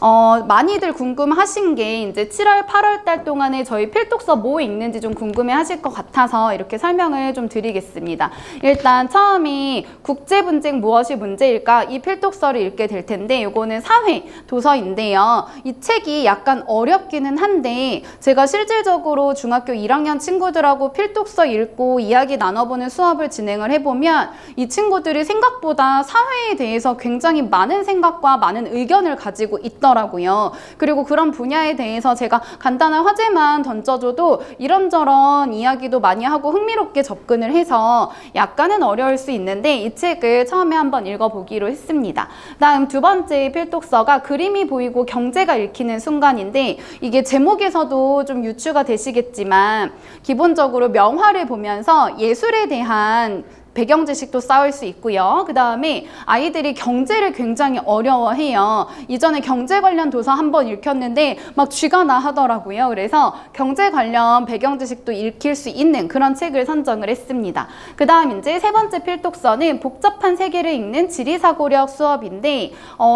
A: 많이들 궁금하신 게 이제 7월, 8월 달 동안에 저희 필독서 뭐 읽는지 좀 궁금해 하실 것 같아서 이렇게 설명을 좀 드리겠습니다. 일단 처음이 국제분쟁 무엇이 문제일까? 이 필독서를 읽게 될 텐데 이거는 사회 도서인데요. 이 책이 약간 어렵기는 한데 제가 실질적으로 중학교 1학년 친구들하고 필독서 읽고 이야기 나눠보는 수업을 진행을 해보면 이 친구들이 생각보다 사회에 대해서 굉장히 많은 생각과 많은 의견을 가지고 있더라고요. 그리고 그런 분야에 대해서 제가 간단한 화제만 던져줘도 이런저런 이야기도 많이 하고 흥미롭게 접근을 해서 약간은 어려울 수 있는데 이 책을 처음에 한번 읽어보기로 했습니다. 다음 두 번째 필독서가 그림이 보이고 경제가 읽히는 순간인데 이게 제목에서도 좀 유추가 되시겠지만 기본적으로 명화를 보면서 예술에 대한 배경 지식도 쌓을 수 있고요. 그 다음에 아이들이 경제를 굉장히 어려워해요. 이전에 경제 관련 도서 한번 읽혔는데 막 쥐가 나 하더라고요. 그래서 경제 관련 배경 지식도 읽힐 수 있는 그런 책을 선정을 했습니다. 그 다음 이제 세 번째 필독서는 복잡한 세계를 읽는 지리사고력 수업인데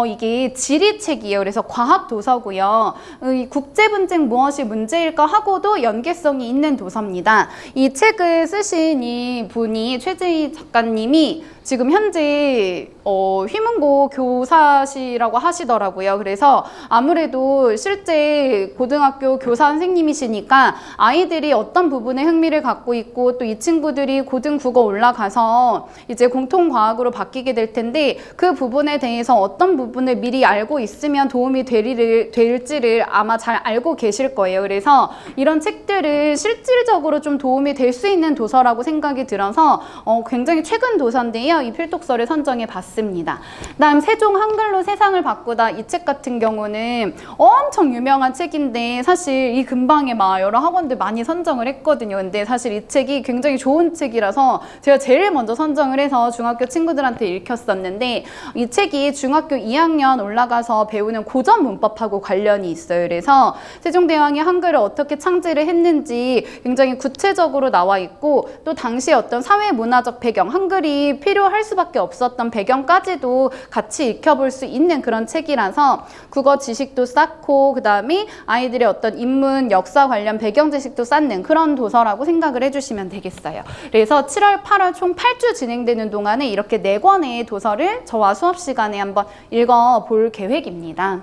A: 이게 지리책이에요. 그래서 과학 도서고요. 이 국제분쟁 무엇이 문제일까 하고도 연계성이 있는 도서입니다. 이 책을 쓰신 이 분이 최재희 작가님이 지금 현재 휘문고 교사시라고 하시더라고요. 그래서 아무래도 실제 고등학교 교사 선생님이시니까 아이들이 어떤 부분에 흥미를 갖고 있고 또 이 친구들이 고등 국어 올라가서 이제 공통과학으로 바뀌게 될 텐데 그 부분에 대해서 어떤 부분을 미리 알고 있으면 도움이 될지를 아마 잘 알고 계실 거예요. 그래서 이런 책들을 실질적으로 좀 도움이 될 수 있는 도서라고 생각이 들어서 굉장히 최근 도서인데요. 이 필독서를 선정해 봤습니다. 다음 세종 한글로 세상을 바꾸다 이 책 같은 경우는 엄청 유명한 책인데 사실 이 근방에 막 여러 학원들 많이 선정을 했거든요. 근데 사실 이 책이 굉장히 좋은 책이라서 제가 제일 먼저 선정을 해서 중학교 친구들한테 읽혔었는데 이 책이 중학교 2학년 올라가서 배우는 고전 문법하고 관련이 있어요. 그래서 세종대왕이 한글을 어떻게 창제를 했는지 굉장히 구체적으로 나와 있고 또 당시에 어떤 사회 문화적 배경, 한글이 필요할 수밖에 없었던 배경까지도 같이 익혀볼 수 있는 그런 책이라서 국어 지식도 쌓고 그 다음에 아이들의 어떤 인문, 역사 관련 배경 지식도 쌓는 그런 도서라고 생각을 해주시면 되겠어요. 그래서 7월, 8월 총 8주 진행되는 동안에 이렇게 4권의 도서를 저와 수업 시간에 한번 읽어볼 계획입니다.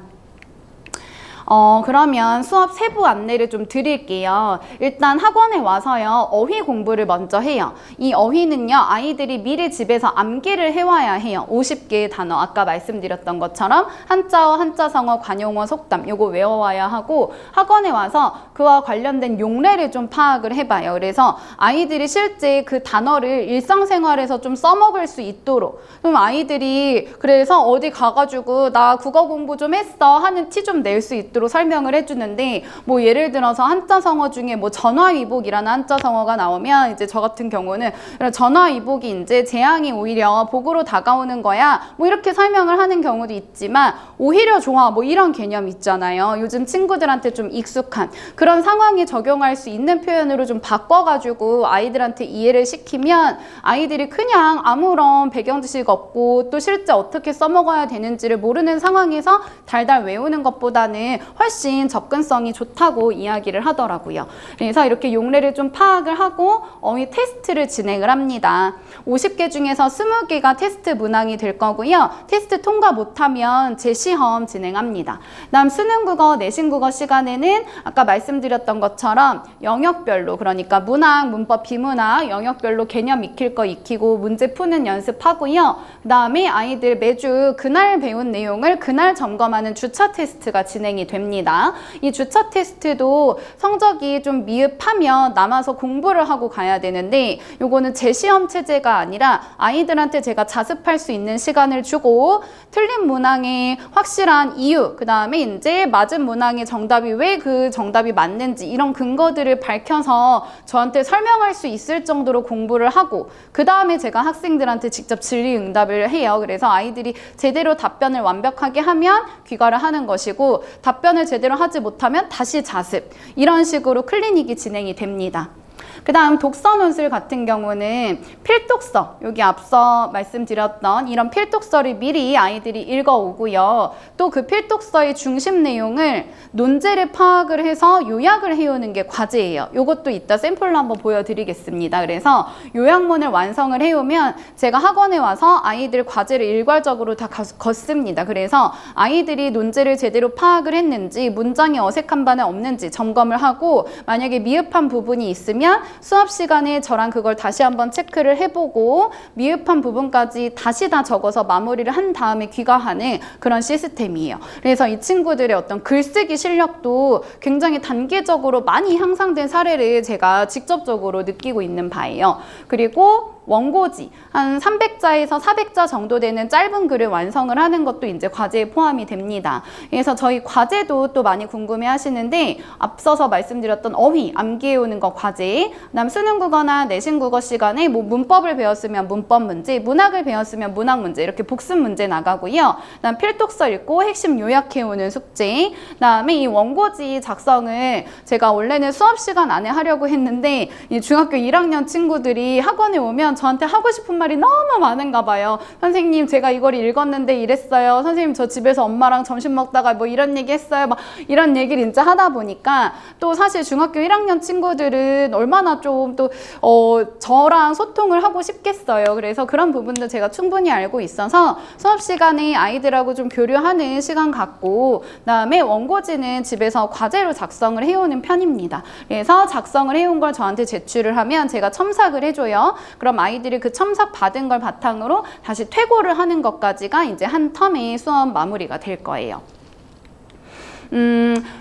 A: 그러면 수업 세부 안내를 좀 드릴게요. 일단 학원에 와서요, 어휘 공부를 먼저 해요. 이 어휘는요, 아이들이 미리 집에서 암기를 해와야 해요. 50개의 단어, 아까 말씀드렸던 것처럼 한자어, 한자성어, 관용어, 속담 요거 외워와야 하고 학원에 와서 그와 관련된 용례를 좀 파악을 해봐요. 그래서 아이들이 실제 그 단어를 일상생활에서 좀 써먹을 수 있도록 좀 아이들이 그래서 어디 가가지고 나 국어 공부 좀 했어 하는 티 좀 낼 수 있도록 설명을 해주는데 뭐 예를 들어서 한자성어 중에 뭐 전화위복이라는 한자성어가 나오면 이제 저 같은 경우는 전화위복이 이제 재앙이 오히려 복으로 다가오는 거야 뭐 이렇게 설명을 하는 경우도 있지만 오히려 좋아 뭐 이런 개념 있잖아요. 요즘 친구들한테 좀 익숙한 그런 상황에 적용할 수 있는 표현으로 좀 바꿔가지고 아이들한테 이해를 시키면 아이들이 그냥 아무런 배경 지식 없고 또 실제 어떻게 써먹어야 되는지를 모르는 상황에서 달달 외우는 것보다는 훨씬 접근성이 좋다고 이야기를 하더라고요. 그래서 이렇게 용례를 좀 파악을 하고 어휘 테스트를 진행을 합니다. 50개 중에서 20개가 테스트 문항이 될 거고요. 테스트 통과 못하면 재시험 진행합니다. 다음 수능국어, 내신국어 시간에는 아까 말씀드렸던 것처럼 영역별로 그러니까 문학, 문법, 비문학 영역별로 개념 익힐 거 익히고 문제 푸는 연습하고요. 그 다음에 아이들 매주 그날 배운 내용을 그날 점검하는 주차 테스트가 진행이 됩니다. 이 주차 테스트도 성적이 좀 미흡하면 남아서 공부를 하고 가야 되는데 요거는 재시험 체제가 아니라 아이들한테 제가 자습할 수 있는 시간을 주고 틀린 문항의 확실한 이유 그 다음에 이제 맞은 문항의 정답이 왜 그 정답이 맞는지 이런 근거들을 밝혀서 저한테 설명할 수 있을 정도로 공부를 하고 그 다음에 제가 학생들한테 직접 질의응답을 해요. 그래서 아이들이 제대로 답변을 완벽하게 하면 귀가를 하는 것이고 답변을 제대로 하지 못하면 다시 자습 이런 식으로 클리닉이 진행이 됩니다. 그 다음 독서 논술 같은 경우는 필독서, 여기 앞서 말씀드렸던 이런 필독서를 미리 아이들이 읽어오고요. 또 그 필독서의 중심 내용을 논제를 파악을 해서 요약을 해오는 게 과제예요. 이것도 이따 샘플로 한번 보여드리겠습니다. 그래서 요약문을 완성을 해오면 제가 학원에 와서 아이들 과제를 일괄적으로 다 걷습니다. 그래서 아이들이 논제를 제대로 파악을 했는지, 문장이 어색한 바는 없는지 점검을 하고, 만약에 미흡한 부분이 있으면 수업 시간에 저랑 그걸 다시 한번 체크를 해보고 미흡한 부분까지 다시 다 적어서 마무리를 한 다음에 귀가하는 그런 시스템이에요. 그래서 이 친구들의 어떤 글쓰기 실력도 굉장히 단계적으로 많이 향상된 사례를 제가 직접적으로 느끼고 있는 바예요. 그리고 원고지 한 300자에서 400자 정도 되는 짧은 글을 완성을 하는 것도 이제 과제에 포함이 됩니다. 그래서 저희 과제도 또 많이 궁금해 하시는데, 앞서서 말씀드렸던 어휘 암기해오는 거 과제, 그다음 수능국어나 내신국어 시간에 뭐 문법을 배웠으면 문법 문제, 문학을 배웠으면 문학 문제, 이렇게 복습 문제 나가고요. 그다음 필독서 읽고 핵심 요약해오는 숙제, 그다음에 이 원고지 작성을 제가 원래는 수업 시간 안에 하려고 했는데 이 중학교 1학년 친구들이 학원에 오면 저한테 하고 싶은 말이 너무 많은가 봐요. 선생님, 제가 이걸 읽었는데 이랬어요. 선생님, 저 집에서 엄마랑 점심 먹다가 뭐 이런 얘기 했어요. 막 이런 얘기를 이제 하다 보니까, 또 사실 중학교 1학년 친구들은 얼마나 좀 또 저랑 소통을 하고 싶겠어요. 그래서 그런 부분도 제가 충분히 알고 있어서 수업 시간에 아이들하고 좀 교류하는 시간 갖고, 그다음에 원고지는 집에서 과제로 작성을 해오는 편입니다. 그래서 작성을 해온 걸 저한테 제출을 하면 제가 첨삭을 해줘요. 그럼 아이들이 그 첨삭 받은 걸 바탕으로 다시 퇴고를 하는 것까지가 이제 한 텀의 수업 마무리가 될 거예요.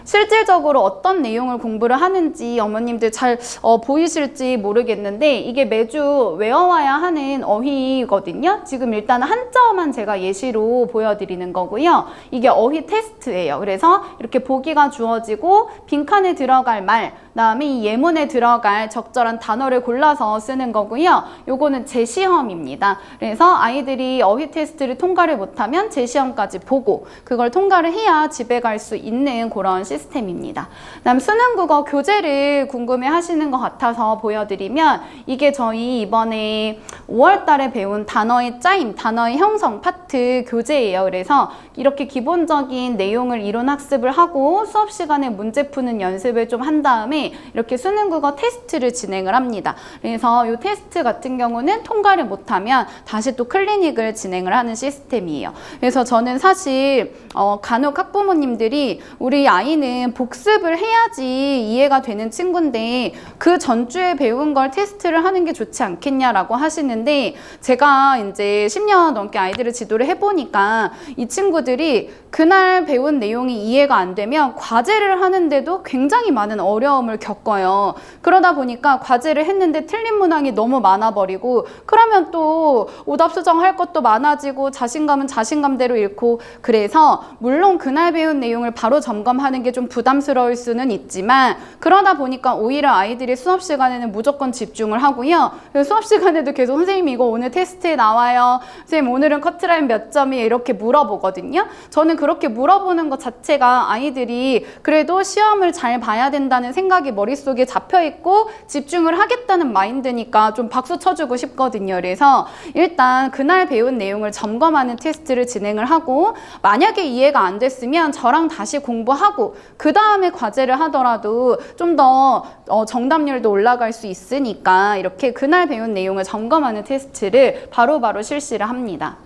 A: 실질적으로 어떤 내용을 공부를 하는지 어머님들 잘 보이실지 모르겠는데, 이게 매주 외워와야 하는 어휘거든요. 지금 일단 한자어만 제가 예시로 보여드리는 거고요. 이게 어휘 테스트예요. 그래서 이렇게 보기가 주어지고 빈칸에 들어갈 말, 그다음에 이 예문에 들어갈 적절한 단어를 골라서 쓰는 거고요. 요거는 재시험입니다. 그래서 아이들이 어휘 테스트를 통과를 못하면 재시험까지 보고 그걸 통과를 해야 집에 갈 수 있는 그런 시스템입니다. 그다음 수능국어 교재를 궁금해 하시는 것 같아서 보여드리면, 이게 저희 이번에 5월 달에 배운 단어의 짜임, 단어의 형성 파트 교재예요. 그래서 이렇게 기본적인 내용을 이론 학습을 하고 수업 시간에 문제 푸는 연습을 좀 한 다음에 이렇게 수능국어 테스트를 진행을 합니다. 그래서 이 테스트 같은 경우는 통과를 못하면 다시 또 클리닉을 진행을 하는 시스템이에요. 그래서 저는 사실 간혹 학부모님들이 우리 아이는 복습을 해야지 이해가 되는 친구인데 그 전주에 배운 걸 테스트를 하는 게 좋지 않겠냐라고 하시는데, 제가 이제 10년 넘게 아이들을 지도를 해보니까 이 친구들이 그날 배운 내용이 이해가 안 되면 과제를 하는데도 굉장히 많은 어려움을 겪어요. 그러다 보니까 과제를 했는데 틀린 문항이 너무 많아버리고, 그러면 또 오답 수정할 것도 많아지고 자신감은 자신감대로 잃고, 그래서 물론 그날 배운 내용을 바로 점검하는 게 좀 부담스러울 수는 있지만, 그러다 보니까 오히려 아이들이 수업 시간에는 무조건 집중을 하고요. 수업 시간에도 계속 선생님 이거 오늘 테스트에 나와요. 선생님 오늘은 커트라인 몇 점이에요? 이렇게 물어보거든요. 저는 그렇게 물어보는 것 자체가 아이들이 그래도 시험을 잘 봐야 된다는 생각이 머릿속에 잡혀있고 집중을 하겠다는 마인드니까 좀 박수 쳐주고 싶거든요. 그래서 일단 그날 배운 내용을 점검하는 테스트를 진행을 하고, 만약에 이해가 안 됐으면 저랑 다시 공부하고 그 다음에 과제를 하더라도 좀 더 정답률도 올라갈 수 있으니까 이렇게 그날 배운 내용을 점검하는 테스트를 바로바로 실시를 합니다.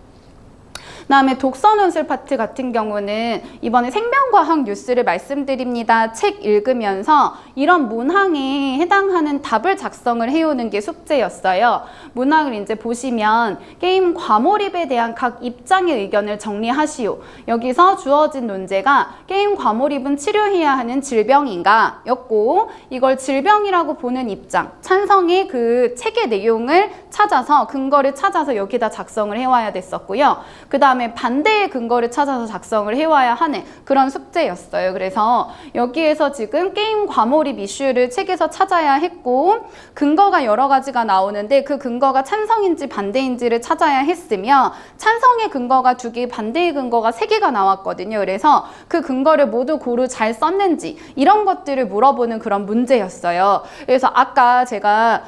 A: 그다음에 독서 논술 파트 같은 경우는 이번에 생명과학 뉴스를 말씀드립니다. 책 읽으면서 이런 문항에 해당하는 답을 작성을 해오는 게 숙제였어요. 문항을 이제 보시면 게임 과몰입에 대한 각 입장의 의견을 정리하시오. 여기서 주어진 논제가 게임 과몰입은 치료해야 하는 질병인가 였고, 이걸 질병이라고 보는 입장, 찬성의 그 책의 내용을 찾아서 근거를 찾아서 여기다 작성을 해와야 됐었고요. 그 다음에 다음에 반대의 근거를 찾아서 작성을 해와야 하는 그런 숙제였어요. 그래서 여기에서 지금 게임 과몰입 이슈를 책에서 찾아야 했고, 근거가 여러 가지가 나오는데 그 근거가 찬성인지 반대인지를 찾아야 했으며, 찬성의 근거가 2개, 반대의 근거가 3개가 나왔거든요. 그래서 그 근거를 모두 고루 잘 썼는지 이런 것들을 물어보는 그런 문제였어요. 그래서 아까 제가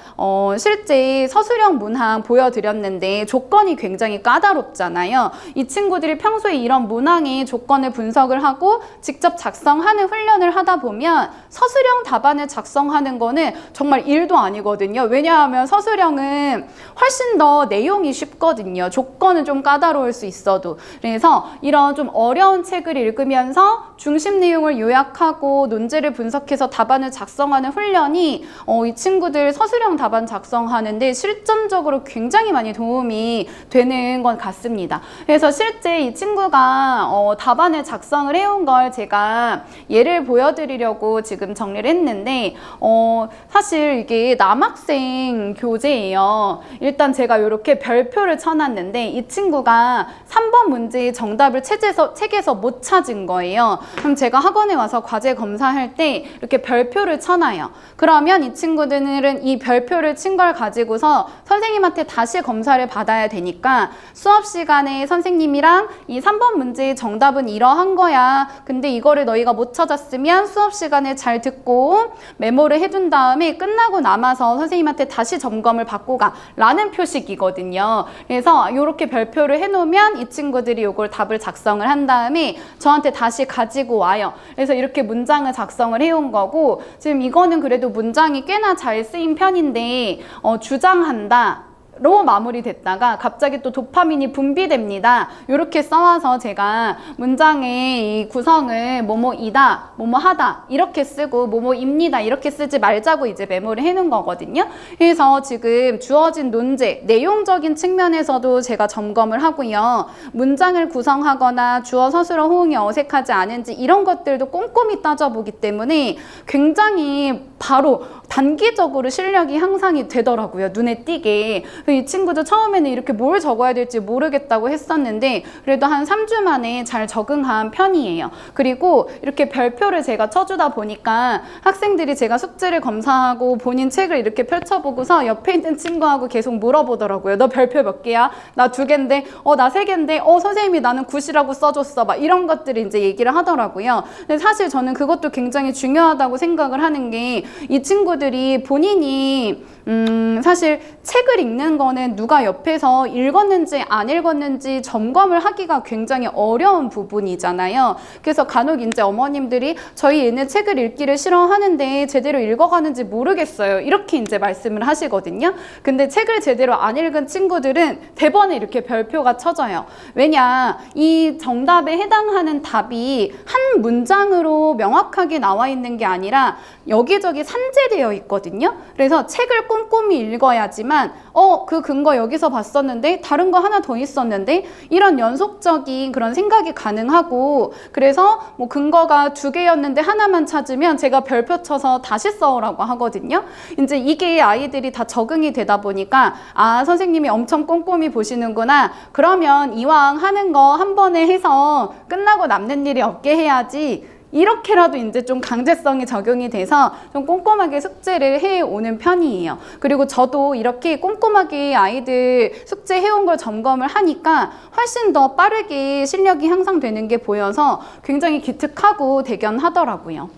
A: 실제 서술형 문항 보여드렸는데 조건이 굉장히 까다롭잖아요. 이 친구들이 평소에 이런 문항의 조건을 분석을 하고 직접 작성하는 훈련을 하다 보면 서술형 답안을 작성하는 거는 정말 일도 아니거든요. 왜냐하면 서술형은 훨씬 더 내용이 쉽거든요. 조건은 좀 까다로울 수 있어도. 그래서 이런 좀 어려운 책을 읽으면서 중심 내용을 요약하고 논제를 분석해서 답안을 작성하는 훈련이 이 친구들 서술형 답안 작성하는데 실전적으로 굉장히 많이 도움이 되는 것 같습니다. 그래서 실제 이 친구가 답안을 작성을 해온 걸 제가 예를 보여드리려고 지금 정리를 했는데 사실 이게 남학생 교재예요. 일단 제가 이렇게 별표를 쳐놨는데 이 친구가 3번 문제의 정답을 책에서 못 찾은 거예요. 그럼 제가 학원에 와서 과제 검사할 때 이렇게 별표를 쳐놔요. 그러면 이 친구들은 이 별표를 친 걸 가지고서 선생님한테 다시 검사를 받아야 되니까 수업 시간에 선생님이랑 이 3번 문제의 정답은 이러한 거야. 근데 이거를 너희가 못 찾았으면 수업 시간에 잘 듣고 메모를 해둔 다음에 끝나고 남아서 선생님한테 다시 점검을 받고 가 라는 표식이거든요. 그래서 이렇게 별표를 해놓으면 이 친구들이 이걸 답을 작성을 한 다음에 저한테 다시 가지고 와요. 그래서 이렇게 문장을 작성을 해온 거고, 지금 이거는 그래도 문장이 꽤나 잘 쓰인 편인데 주장한다 로 마무리됐다가 갑자기 또 도파민이 분비됩니다. 이렇게 써와서 제가 문장의 이 구성을 뭐뭐이다, 뭐뭐하다 이렇게 쓰고 뭐뭐입니다 이렇게 쓰지 말자고 이제 메모를 해놓은 거거든요. 그래서 지금 주어진 논제, 내용적인 측면에서도 제가 점검을 하고요. 문장을 구성하거나 주어 서술어 호응이 어색하지 않은지 이런 것들도 꼼꼼히 따져보기 때문에 굉장히 바로 단기적으로 실력이 향상이 되더라고요. 눈에 띄게. 이 친구도 처음에는 이렇게 뭘 적어야 될지 모르겠다고 했었는데 그래도 한 3주 만에 잘 적응한 편이에요. 그리고 이렇게 별표를 제가 쳐주다 보니까 학생들이 제가 숙제를 검사하고 본인 책을 이렇게 펼쳐보고서 옆에 있는 친구하고 계속 물어보더라고요. 너 별표 몇 개야? 나 2개인데, 나 3개인데, 선생님이 나는 9이라고 써줬어. 막 이런 것들을 이제 얘기를 하더라고요. 근데 사실 저는 그것도 굉장히 중요하다고 생각을 하는 게 이 친구들이 본인이 사실 책을 읽는 거는 누가 옆에서 읽었는지 안 읽었는지 점검을 하기가 굉장히 어려운 부분이잖아요. 그래서 간혹 이제 어머님들이 저희 애는 책을 읽기를 싫어하는데 제대로 읽어가는지 모르겠어요. 이렇게 이제 말씀을 하시거든요. 근데 책을 제대로 안 읽은 친구들은 대번에 이렇게 별표가 쳐져요. 왜냐, 이 정답에 해당하는 답이 한 문장으로 명확하게 나와 있는 게 아니라 여기저기 산재되어 있거든요. 그래서 책을 꼼꼼히 읽어야지만 그 근거 여기서 봤었는데 다른 거 하나 더 있었는데 이런 연속적인 그런 생각이 가능하고, 그래서 뭐 근거가 2개였는데 하나만 찾으면 제가 별표 쳐서 다시 써오라고 하거든요. 이제 이게 아이들이 다 적응이 되다 보니까 선생님이 엄청 꼼꼼히 보시는구나. 그러면 이왕 하는 거 한 번에 해서 끝나고 남는 일이 없게 해야지. 이렇게라도 이제 좀 강제성이 적용이 돼서 좀 꼼꼼하게 숙제를 해오는 편이에요. 그리고 저도 이렇게 꼼꼼하게 아이들 숙제 해온 걸 점검을 하니까 훨씬 더 빠르게 실력이 향상되는 게 보여서 굉장히 기특하고 대견하더라고요.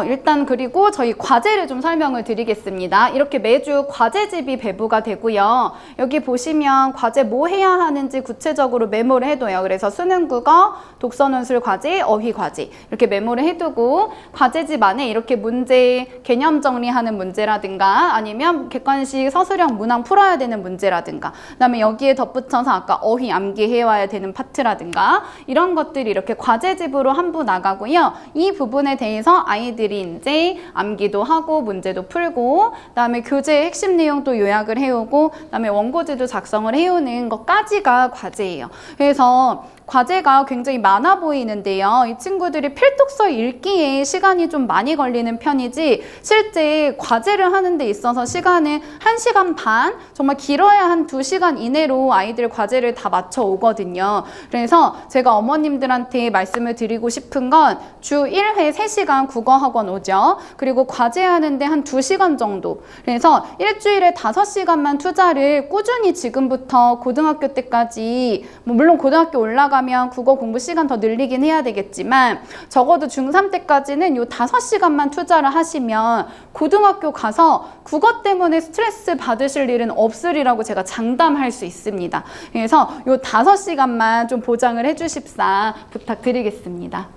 A: 일단 그리고 저희 과제를 좀 설명을 드리겠습니다. 이렇게 매주 과제집이 배부가 되고요. 여기 보시면 과제 뭐 해야 하는지 구체적으로 메모를 해둬요. 그래서 수능 국어, 독서 논술 과제, 어휘 과제 이렇게 메모를 해두고, 과제집 안에 이렇게 문제 개념 정리하는 문제라든가 아니면 객관식 서술형 문항 풀어야 되는 문제라든가, 그다음에 여기에 덧붙여서 아까 어휘 암기해와야 되는 파트라든가 이런 것들이 이렇게 과제집으로 한 부 나가고요. 이 부분에 대해서 아이들이 이제 암기도 하고 문제도 풀고 그다음에 교재의 핵심 내용도 요약을 해오고 그다음에 원고지도 작성을 해오는 것까지가 과제예요. 그래서 과제가 굉장히 많아 보이는데요. 이 친구들이 필독서 읽기에 시간이 좀 많이 걸리는 편이지 실제 과제를 하는 데 있어서 시간은 1시간 반, 정말 길어야 한 2시간 이내로 아이들 과제를 다 맞춰 오거든요. 그래서 제가 어머님들한테 말씀을 드리고 싶은 건 주 1회 3시간 국어학원 오죠. 그리고 과제하는데 한 2시간 정도. 그래서 일주일에 5시간만 투자를 꾸준히 지금부터 고등학교 때까지 물론 고등학교 올라가면 국어 공부 시간 더 늘리긴 해야 되겠지만 적어도 중3 때까지는 요 5시간만 투자를 하시면 고등학교 가서 국어 때문에 스트레스 받으실 일은 없으리라고 제가 장담할 수 있습니다. 그래서 요 5시간만 좀 보장을 해주십사 부탁드리겠습니다.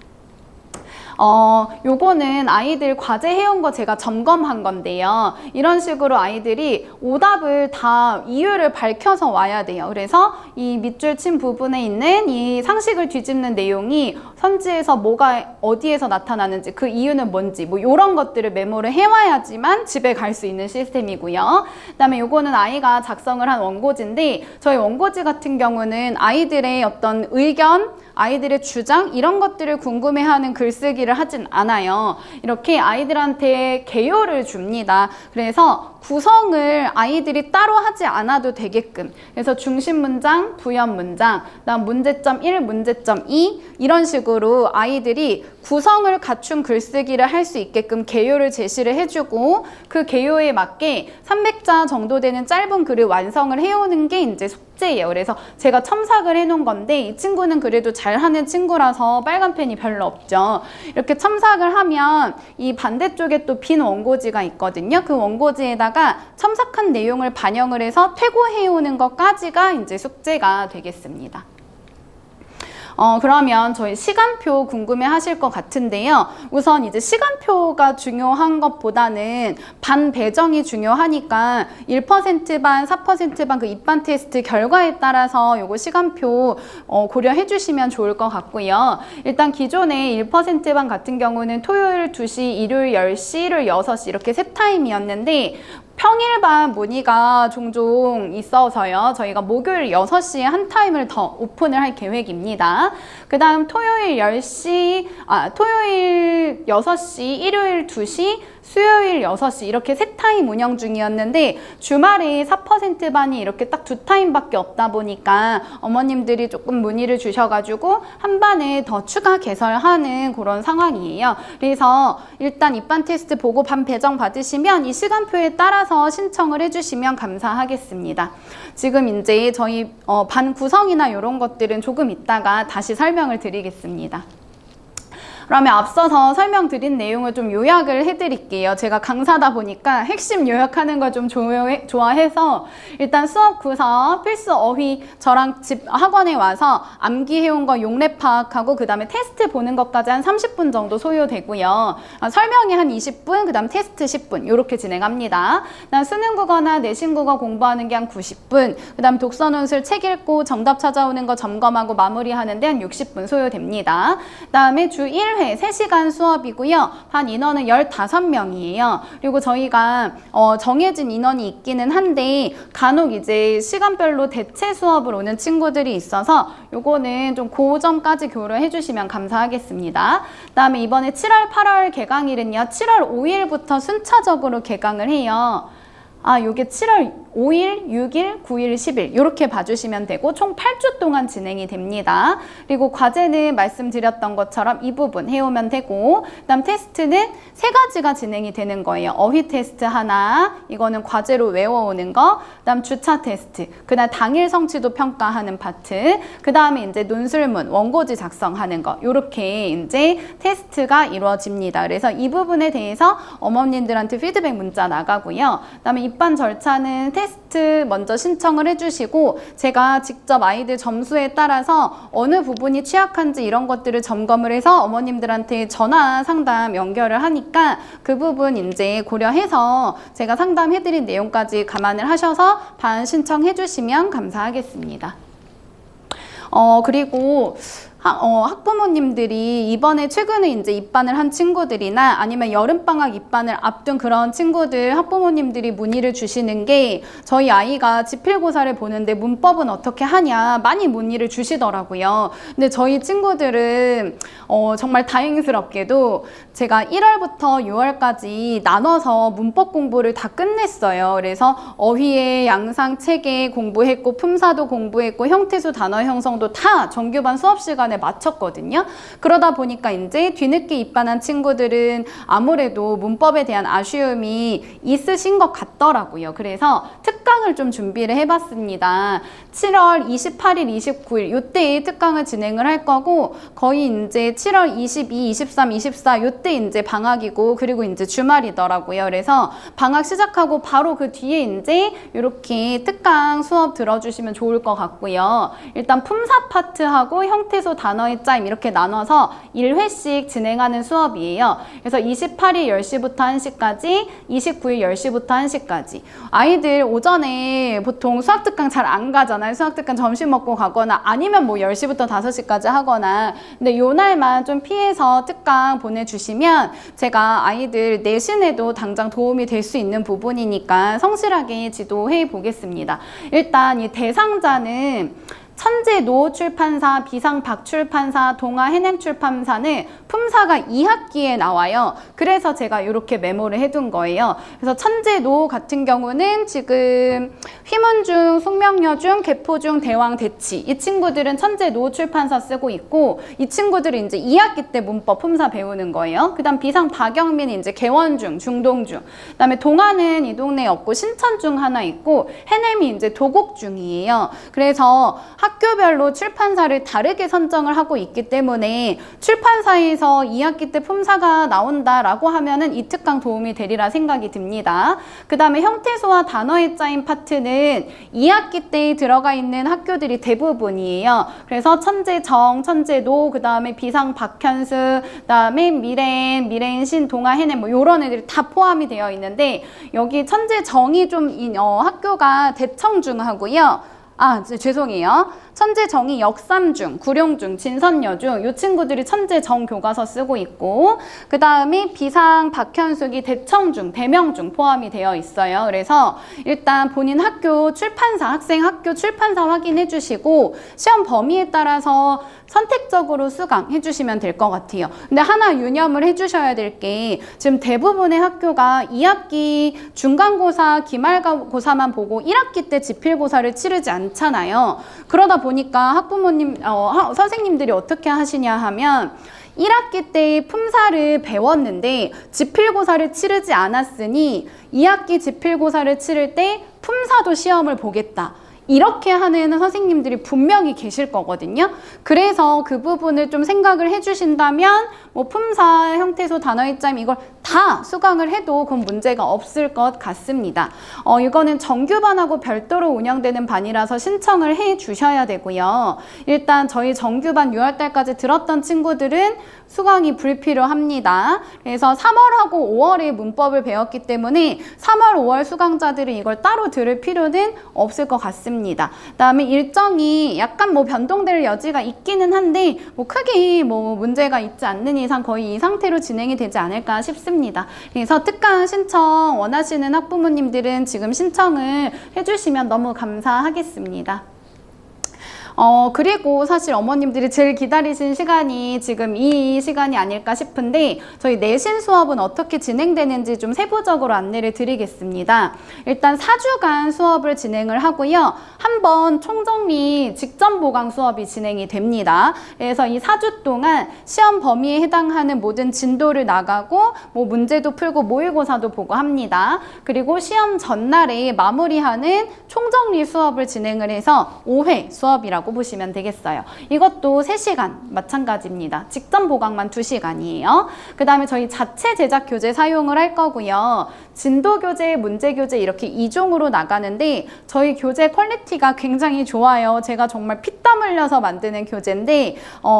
A: 요거는 아이들 과제 해온 거 제가 점검한 건데요. 이런 식으로 아이들이 오답을 다 이유를 밝혀서 와야 돼요. 그래서 이 밑줄 친 부분에 있는 이 상식을 뒤집는 내용이 선지에서 뭐가 어디에서 나타나는지 그 이유는 뭔지 뭐 이런 것들을 메모를 해와야지만 집에 갈 수 있는 시스템이고요. 그다음에 요거는 아이가 작성을 한 원고지인데 저희 원고지 같은 경우는 아이들의 어떤 의견, 아이들의 주장 이런 것들을 궁금해하는 글쓰기를 하진 않아요. 이렇게 아이들한테 개요를 줍니다. 그래서 구성을 아이들이 따로 하지 않아도 되게끔 그래서 중심 문장, 부연 문장, 그다음 문제점 1, 문제점 2 이런 식으로 아이들이 구성을 갖춘 글쓰기를 할 수 있게끔 개요를 제시를 해주고 그 개요에 맞게 300자 정도 되는 짧은 글을 완성을 해오는 게 이제 숙제예요. 그래서 제가 첨삭을 해놓은 건데 이 친구는 그래도 잘하는 친구라서 빨간 펜이 별로 없죠. 이렇게 첨삭을 하면 이 반대쪽에 또 빈 원고지가 있거든요. 그 원고지에다가 첨삭한 내용을 반영을 해서 퇴고해오는 것까지가 이제 숙제가 되겠습니다. 그러면 저희 시간표 궁금해 하실 것 같은데요. 우선 이제 시간표가 중요한 것보다는 반 배정이 중요하니까 1% 반, 4% 반 그 입반 테스트 결과에 따라서 요거 시간표 고려해 주시면 좋을 것 같고요. 일단 기존에 1% 반 같은 경우는 토요일 2시, 일요일 10시, 일요일 6시 이렇게 세 타임이었는데 평일반 문의가 종종 있어서요. 저희가 목요일 6시에 한 타임을 더 오픈을 할 계획입니다. 그 다음 토요일 6시, 일요일 2시, 수요일 6시 이렇게 세 타임 운영 중이었는데 주말에 4% 반이 이렇게 딱 2타임밖에 없다 보니까 어머님들이 조금 문의를 주셔가지고 한 반에 더 추가 개설하는 그런 상황이에요. 그래서 일단 입반 테스트 보고 반 배정 받으시면 이 시간표에 따라서 신청을 해주시면 감사하겠습니다. 지금 이제 저희 반 구성이나 이런 것들은 조금 이따가 다시 설명을 드리겠습니다. 그러면 앞서서 설명드린 내용을 좀 요약을 해드릴게요. 제가 강사다 보니까 핵심 요약하는 걸 좀 좋아해서 일단 수업 구성, 필수 어휘 저랑 집 학원에 와서 암기해온 거 용례 파악하고 그 다음에 테스트 보는 것까지 한 30분 정도 소요되고요. 설명이 한 20분, 그 다음 테스트 10분 이렇게 진행합니다. 그다음 수능 국어나 내신 국어 공부하는 게 한 90분, 그 다음 독서 논술 책 읽고 정답 찾아오는 거 점검하고 마무리하는데 한 60분 소요됩니다. 그 다음에 주 1회 3시간 수업이고요. 반 인원은 15명이에요. 그리고 저희가 정해진 인원이 있기는 한데 간혹 이제 시간별로 대체 수업을 오는 친구들이 있어서 요거는 좀 그 점까지 교류해 주시면 감사하겠습니다. 그다음에 이번에 7월, 8월 개강일은요. 7월 5일부터 순차적으로 개강을 해요. 요게 7월 5일, 6일, 9일, 10일 이렇게 봐주시면 되고 총 8주 동안 진행이 됩니다. 그리고 과제는 말씀드렸던 것처럼 이 부분 해오면 되고 그다음 테스트는 3가지가 진행이 되는 거예요. 어휘 테스트 하나, 이거는 과제로 외워오는 거, 그다음 주차 테스트, 그다음 당일 성취도 평가하는 파트, 그다음에 이제 논술문, 원고지 작성하는 거 이렇게 이제 테스트가 이루어집니다. 그래서 이 부분에 대해서 어머님들한테 피드백 문자 나가고요. 그다음에 입반 절차는 테스트 먼저 신청을 해주시고 제가 직접 아이들 점수에 따라서 어느 부분이 취약한지 이런 것들을 점검을 해서 어머님들한테 전화 상담 연결을 하니까 그 부분 이제 고려해서 제가 상담해드린 내용까지 감안을 하셔서 반 신청해 주시면 감사하겠습니다. 그리고 학부모님들이 이번에 최근에 이제 입반을 한 친구들이나 아니면 여름방학 입반을 앞둔 그런 친구들 학부모님들이 문의를 주시는 게 저희 아이가 지필고사를 보는데 문법은 어떻게 하냐 많이 문의를 주시더라고요. 근데 저희 친구들은 정말 다행스럽게도 제가 1월부터 6월까지 나눠서 문법 공부를 다 끝냈어요. 그래서 어휘의 양상, 체계 공부했고 품사도 공부했고 형태수 단어 형성도 다 정규반 수업 시간에 마쳤거든요. 그러다 보니까 이제 뒤늦게 입반한 친구들은 아무래도 문법에 대한 아쉬움이 있으신 것 같더라고요. 그래서 특강을 좀 준비를 해봤습니다. 7월 28일, 29일 이때에 특강을 진행을 할 거고 거의 이제 7월 22, 23, 24 이때 이제 방학이고 그리고 이제 주말이더라고요. 그래서 방학 시작하고 바로 그 뒤에 이제 이렇게 특강 수업 들어주시면 좋을 것 같고요. 일단 품사 파트하고 형태소 단어의 짜임 이렇게 나눠서 1회씩 진행하는 수업이에요. 그래서 28일 10시부터 1시까지, 29일 10시부터 1시까지. 아이들 오전에 보통 수학특강 잘 안 가잖아요. 수학특강 점심 먹고 가거나 아니면 뭐 10시부터 5시까지 하거나. 근데 요 날만 좀 피해서 특강 보내주시면 제가 아이들 내신에도 당장 도움이 될 수 있는 부분이니까 성실하게 지도해 보겠습니다. 일단 이 대상자는 천재노 출판사, 비상박 출판사, 동아 해냄 출판사는 품사가 2학기에 나와요. 그래서 제가 이렇게 메모를 해둔 거예요. 그래서 천재노 같은 경우는 지금 휘문중, 숙명여중, 개포중, 대왕, 대치 이 친구들은 천재노 출판사 쓰고 있고 이 친구들은 이제 2학기 때 문법 품사 배우는 거예요. 그 다음 비상박영민이 이제 개원중, 중동중. 그 다음에 동아는 이 동네에 없고 신천중 하나 있고 해냄이 이제 도곡중이에요. 그래서 학교별로 출판사를 다르게 선정을 하고 있기 때문에 출판사에서 2학기 때 품사가 나온다라고 하면은 이 특강 도움이 되리라 생각이 듭니다. 그 다음에 형태소와 단어의 짜임 파트는 2학기 때 들어가 있는 학교들이 대부분이에요. 그래서 천재정, 천재노, 그 다음에 비상 박현수, 그 다음에 미래인, 신, 동아, 해냄 뭐 이런 애들이 다 포함이 되어 있는데 여기 천재정이 좀 학교가 대청중하고요. 죄송해요. 천재정이 역삼중, 구룡중, 진선여중 이 친구들이 천재정 교과서 쓰고 있고 그 다음에 비상 박현숙이 대청중, 대명중 포함이 되어 있어요. 그래서 일단 본인 학교 출판사, 학생 학교 출판사 확인해 주시고 시험 범위에 따라서 선택적으로 수강해 주시면 될 것 같아요. 근데 하나 유념을 해 주셔야 될 게 지금 대부분의 학교가 2학기 중간고사, 기말고사만 보고 1학기 때 지필고사를 치르지 않잖아요. 그러다 보니까 학부모님, 선생님들이 어떻게 하시냐 하면 1학기 때 품사를 배웠는데 지필고사를 치르지 않았으니 2학기 지필고사를 치를 때 품사도 시험을 보겠다. 이렇게 하는 선생님들이 분명히 계실 거거든요. 그래서 그 부분을 좀 생각을 해주신다면 뭐 품사, 형태소, 단어의 짜임 이걸 다 수강을 해도 그건 문제가 없을 것 같습니다. 이거는 정규반하고 별도로 운영되는 반이라서 신청을 해 주셔야 되고요. 일단 저희 정규반 6월달까지 들었던 친구들은 수강이 불필요합니다. 그래서 3월하고 5월에 문법을 배웠기 때문에 3월, 5월 수강자들은 이걸 따로 들을 필요는 없을 것 같습니다. 그다음에 일정이 약간 뭐 변동될 여지가 있기는 한데 뭐 크게 뭐 문제가 있지 않는 이상 거의 이 상태로 진행이 되지 않을까 싶습니다. 그래서 특강 신청 원하시는 학부모님들은 지금 신청을 해주시면 너무 감사하겠습니다. 그리고 사실 어머님들이 제일 기다리신 시간이 지금 이 시간이 아닐까 싶은데 저희 내신 수업은 어떻게 진행되는지 좀 세부적으로 안내를 드리겠습니다. 일단 4주간 수업을 진행을 하고요. 한 번 총정리 직전 보강 수업이 진행이 됩니다. 그래서 이 4주 동안 시험 범위에 해당하는 모든 진도를 나가고 뭐 문제도 풀고 모의고사도 보고 합니다. 그리고 시험 전날에 마무리하는 총정리 수업을 진행을 해서 5회 수업이라고 보시면 되겠어요. 이것도 3시간 마찬가지입니다. 직전 보강만 2시간이에요. 그 다음에 저희 자체 제작 교재 사용을 할 거고요. 진도 교재, 문제 교재 이렇게 2종으로 나가는데 저희 교재 퀄리티가 굉장히 좋아요. 제가 정말 피땀 흘려서 만드는 교재인데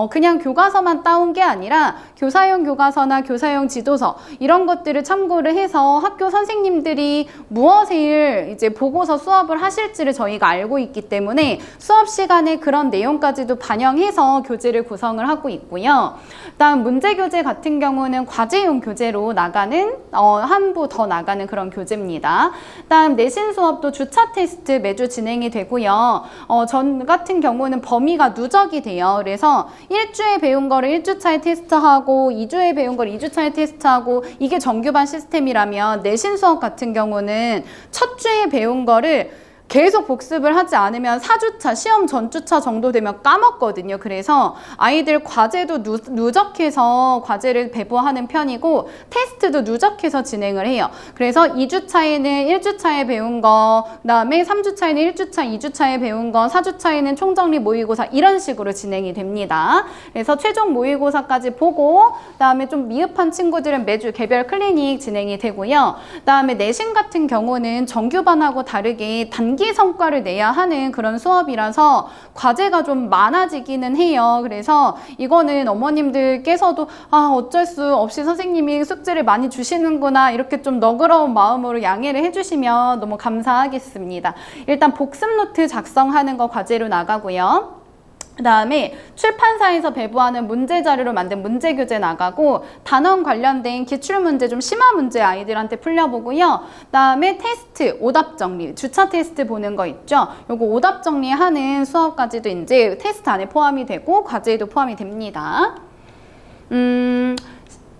A: 그냥 교과서만 따온 게 아니라 교사용 교과서나 교사용 지도서 이런 것들을 참고를 해서 학교 선생님들이 무엇을 이제 보고서 수업을 하실지를 저희가 알고 있기 때문에 수업 시간에 시간에 그런 내용까지도 반영해서 교재를 구성을 하고 있고요. 다음 문제 교재 같은 경우는 과제용 교재로 나가는 한 부 더 나가는 그런 교재입니다. 다음 내신 수업도 주차 테스트 매주 진행이 되고요. 전 같은 경우는 범위가 누적이 돼요. 그래서 1주에 배운 거를 1주차에 테스트하고 2주에 배운 걸 2주차에 테스트하고 이게 정규반 시스템이라면 내신 수업 같은 경우는 첫 주에 배운 거를 계속 복습을 하지 않으면 4주차, 시험 전주차 정도 되면 까먹거든요. 그래서 아이들 과제도 누적해서 과제를 배부하는 편이고 테스트도 누적해서 진행을 해요. 그래서 2주차에는 1주차에 배운 거, 그다음에 3주차에는 1주차, 2주차에 배운 거, 4주차에는 총정리 모의고사 이런 식으로 진행이 됩니다. 그래서 최종 모의고사까지 보고 그다음에 좀 미흡한 친구들은 매주 개별 클리닉 진행이 되고요. 그다음에 내신 같은 경우는 정규반하고 다르게 단기 성과를 내야 하는 그런 수업이라서 과제가 좀 많아지기는 해요. 그래서 이거는 어머님들께서도 어쩔 수 없이 선생님이 숙제를 많이 주시는구나 이렇게 좀 너그러운 마음으로 양해를 해주시면 너무 감사하겠습니다. 일단 복습 노트 작성하는 거 과제로 나가고요. 그 다음에 출판사에서 배부하는 문제 자료로 만든 문제 교재 나가고 단원 관련된 기출문제 좀 심화 문제 아이들한테 풀려보고요. 그 다음에 테스트, 오답 정리, 주차 테스트 보는 거 있죠. 요거 오답 정리하는 수업까지도 이제 테스트 안에 포함이 되고 과제에도 포함이 됩니다.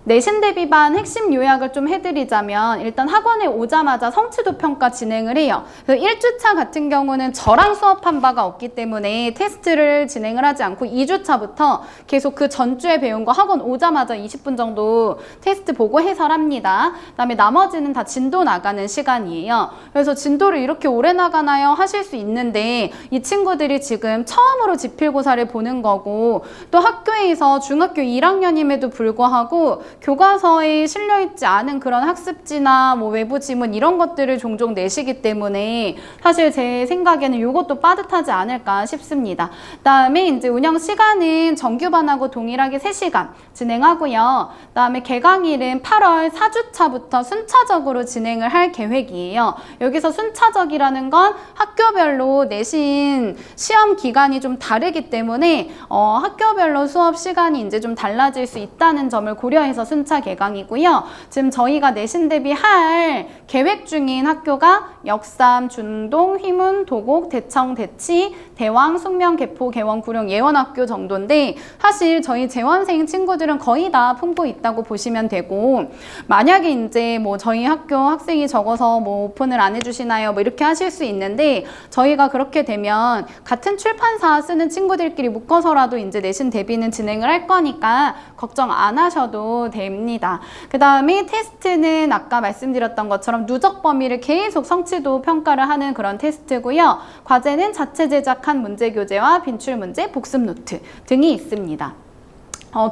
A: 내신 대비반 핵심 요약을 좀 해드리자면 일단 학원에 오자마자 성취도 평가 진행을 해요. 그래서 1주차 같은 경우는 저랑 수업한 바가 없기 때문에 테스트를 진행을 하지 않고 2주차부터 계속 그 전주에 배운 거 학원 오자마자 20분 정도 테스트 보고 해설합니다. 그다음에 나머지는 다 진도 나가는 시간이에요. 그래서 진도를 이렇게 오래 나가나요? 하실 수 있는데 이 친구들이 지금 처음으로 지필고사를 보는 거고 또 학교에서 중학교 1학년임에도 불구하고 교과서에 실려있지 않은 그런 학습지나 뭐 외부 지문 이런 것들을 종종 내시기 때문에 사실 제 생각에는 이것도 빠듯하지 않을까 싶습니다. 그다음에 이제 운영 시간은 정규반하고 동일하게 3시간 진행하고요. 그다음에 개강일은 8월 4주차부터 순차적으로 진행을 할 계획이에요. 여기서 순차적이라는 건 학교별로 내신 시험 기간이 좀 다르기 때문에 학교별로 수업 시간이 이제 좀 달라질 수 있다는 점을 고려해서 순차 개강이고요. 지금 저희가 내신 대비할 계획 중인 학교가 역삼, 중동, 휘문, 도곡, 대청, 대치, 대왕, 숙명, 개포, 개원, 구룡, 예원학교 정도인데 사실 저희 재원생 친구들은 거의 다 품고 있다고 보시면 되고 만약에 이제 뭐 저희 학교 학생이 적어서 뭐 오픈을 안 해주시나요? 뭐 이렇게 하실 수 있는데 저희가 그렇게 되면 같은 출판사 쓰는 친구들끼리 묶어서라도 이제 내신 대비는 진행을 할 거니까 걱정 안 하셔도 됩니다. 그 다음에 테스트는 아까 말씀드렸던 것처럼 누적 범위를 계속 성취도 평가를 하는 그런 테스트고요. 과제는 자체 제작한 문제 교재와 빈출 문제, 복습 노트 등이 있습니다.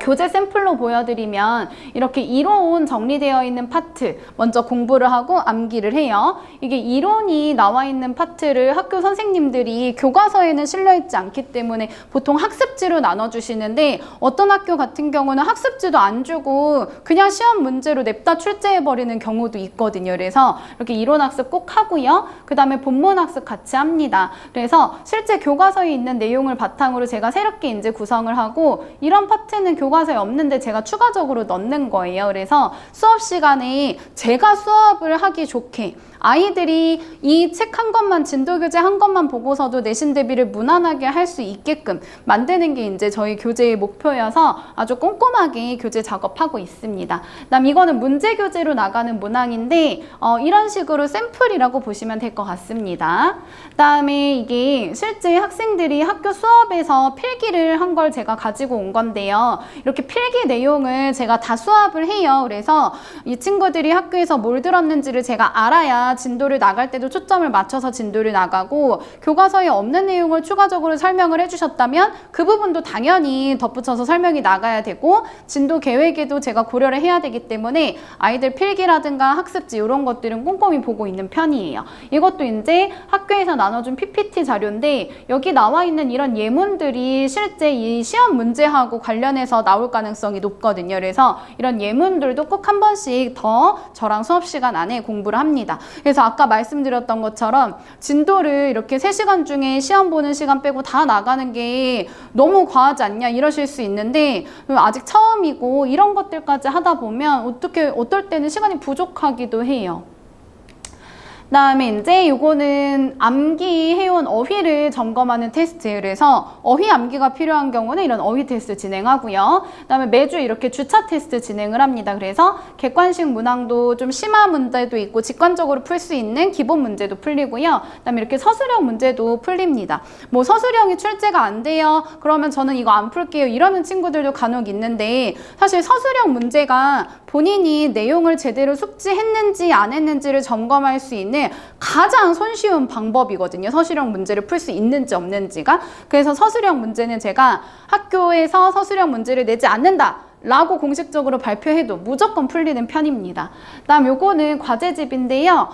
A: 교재 샘플로 보여드리면 이렇게 이론 정리되어 있는 파트 먼저 공부를 하고 암기를 해요. 이게 이론이 나와 있는 파트를 학교 선생님들이 교과서에는 실려있지 않기 때문에 보통 학습지로 나눠주시는데 어떤 학교 같은 경우는 학습지도 안 주고 그냥 시험 문제로 냅다 출제해버리는 경우도 있거든요. 그래서 이렇게 이론 학습 꼭 하고요. 그 다음에 본문 학습 같이 합니다. 그래서 실제 교과서에 있는 내용을 바탕으로 제가 새롭게 이제 구성을 하고 이런 파트는 교과서에 없는데 제가 추가적으로 넣는 거예요. 그래서 수업 시간에 제가 수업을 하기 좋게 아이들이 이 책 한 권만 진도교재 한 권만 보고서도 내신 대비를 무난하게 할 수 있게끔 만드는 게 이제 저희 교재의 목표여서 아주 꼼꼼하게 교재 작업하고 있습니다. 그다음 이거는 문제 교재로 나가는 문항인데 이런 식으로 샘플이라고 보시면 될 것 같습니다. 그다음에 이게 실제 학생들이 학교 수업에서 필기를 한 걸 제가 가지고 온 건데요. 이렇게 필기 내용을 제가 다 수합을 해요. 그래서 이 친구들이 학교에서 뭘 들었는지를 제가 알아야 진도를 나갈 때도 초점을 맞춰서 진도를 나가고 교과서에 없는 내용을 추가적으로 설명을 해주셨다면 그 부분도 당연히 덧붙여서 설명이 나가야 되고 진도 계획에도 제가 고려를 해야 되기 때문에 아이들 필기라든가 학습지 이런 것들은 꼼꼼히 보고 있는 편이에요. 이것도 이제 학교에서 나눠준 PPT 자료인데 여기 나와 있는 이런 예문들이 실제 이 시험 문제하고 관련해서 나올 가능성이 높거든요. 그래서 이런 예문들도 꼭 한 번씩 더 저랑 수업 시간 안에 공부를 합니다. 그래서 아까 말씀드렸던 것처럼 진도를 이렇게 3시간 중에 시험 보는 시간 빼고 다 나가는 게 너무 과하지 않냐 이러실 수 있는데 아직 처음이고 이런 것들까지 하다 보면 어떨 때는 시간이 부족하기도 해요. 그다음에 이제 요거는 암기 해온 어휘를 점검하는 테스트. 그래서 어휘 암기가 필요한 경우는 이런 어휘 테스트 진행하고요. 그다음에 매주 이렇게 주차 테스트 진행을 합니다. 그래서 객관식 문항도 좀 심화 문제도 있고 직관적으로 풀 수 있는 기본 문제도 풀리고요. 그다음에 이렇게 서술형 문제도 풀립니다. 뭐 서술형이 출제가 안 돼요. 그러면 저는 이거 안 풀게요. 이러는 친구들도 간혹 있는데 사실 서술형 문제가 본인이 내용을 제대로 숙지했는지 안 했는지를 점검할 수 있는 가장 손쉬운 방법이거든요. 서술형 문제를 풀 수 있는지 없는지가. 그래서 서술형 문제는 제가 학교에서 서술형 문제를 내지 않는다 라고 공식적으로 발표해도 무조건 풀리는 편입니다. 다음 요거는 과제집인데요.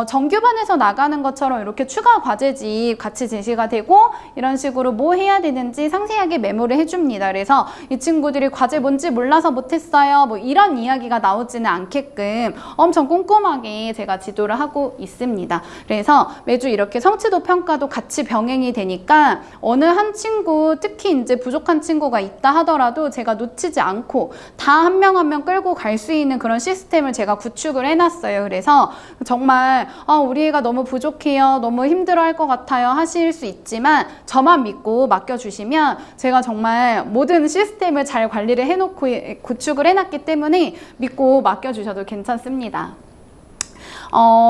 A: 정규반에서 나가는 것처럼 이렇게 추가 과제집 같이 제시가 되고 이런 식으로 뭐 해야 되는지 상세하게 메모를 해줍니다. 그래서 이 친구들이 과제 뭔지 몰라서 못했어요. 뭐 이런 이야기가 나오지는 않게끔 엄청 꼼꼼하게 제가 지도를 하고 있습니다. 그래서 매주 이렇게 성취도 평가도 같이 병행이 되니까 어느 한 친구, 특히 이제 부족한 친구가 있다 하더라도 제가 놓치지 않고 다 한 명 한 명 끌고 갈 수 있는 그런 시스템을 제가 구축을 해놨어요. 그래서 정말 우리 애가 너무 부족해요, 너무 힘들어할 것 같아요 하실 수 있지만 저만 믿고 맡겨주시면 제가 정말 모든 시스템을 잘 관리를 해놓고 구축을 해놨기 때문에 믿고 맡겨주셔도 괜찮습니다.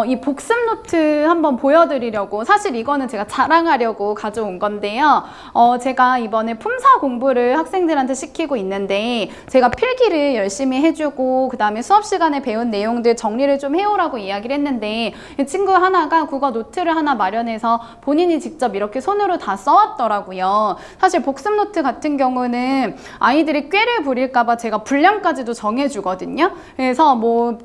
A: 이 복습 노트 한번 보여드리려고, 사실 이거는 제가 자랑하려고 가져온 건데요. 제가 이번에 품사 공부를 학생들한테 시키고 있는데 제가 필기를 열심히 해주고 그 다음에 수업 시간에 배운 내용들 정리를 좀 해오라고 이야기를 했는데 이 친구 하나가 국어 노트를 하나 마련해서 본인이 직접 이렇게 손으로 다 써왔더라고요. 사실 복습 노트 같은 경우는 아이들이 꾀를 부릴까 봐 제가 분량까지도 정해주거든요. 그래서 뭐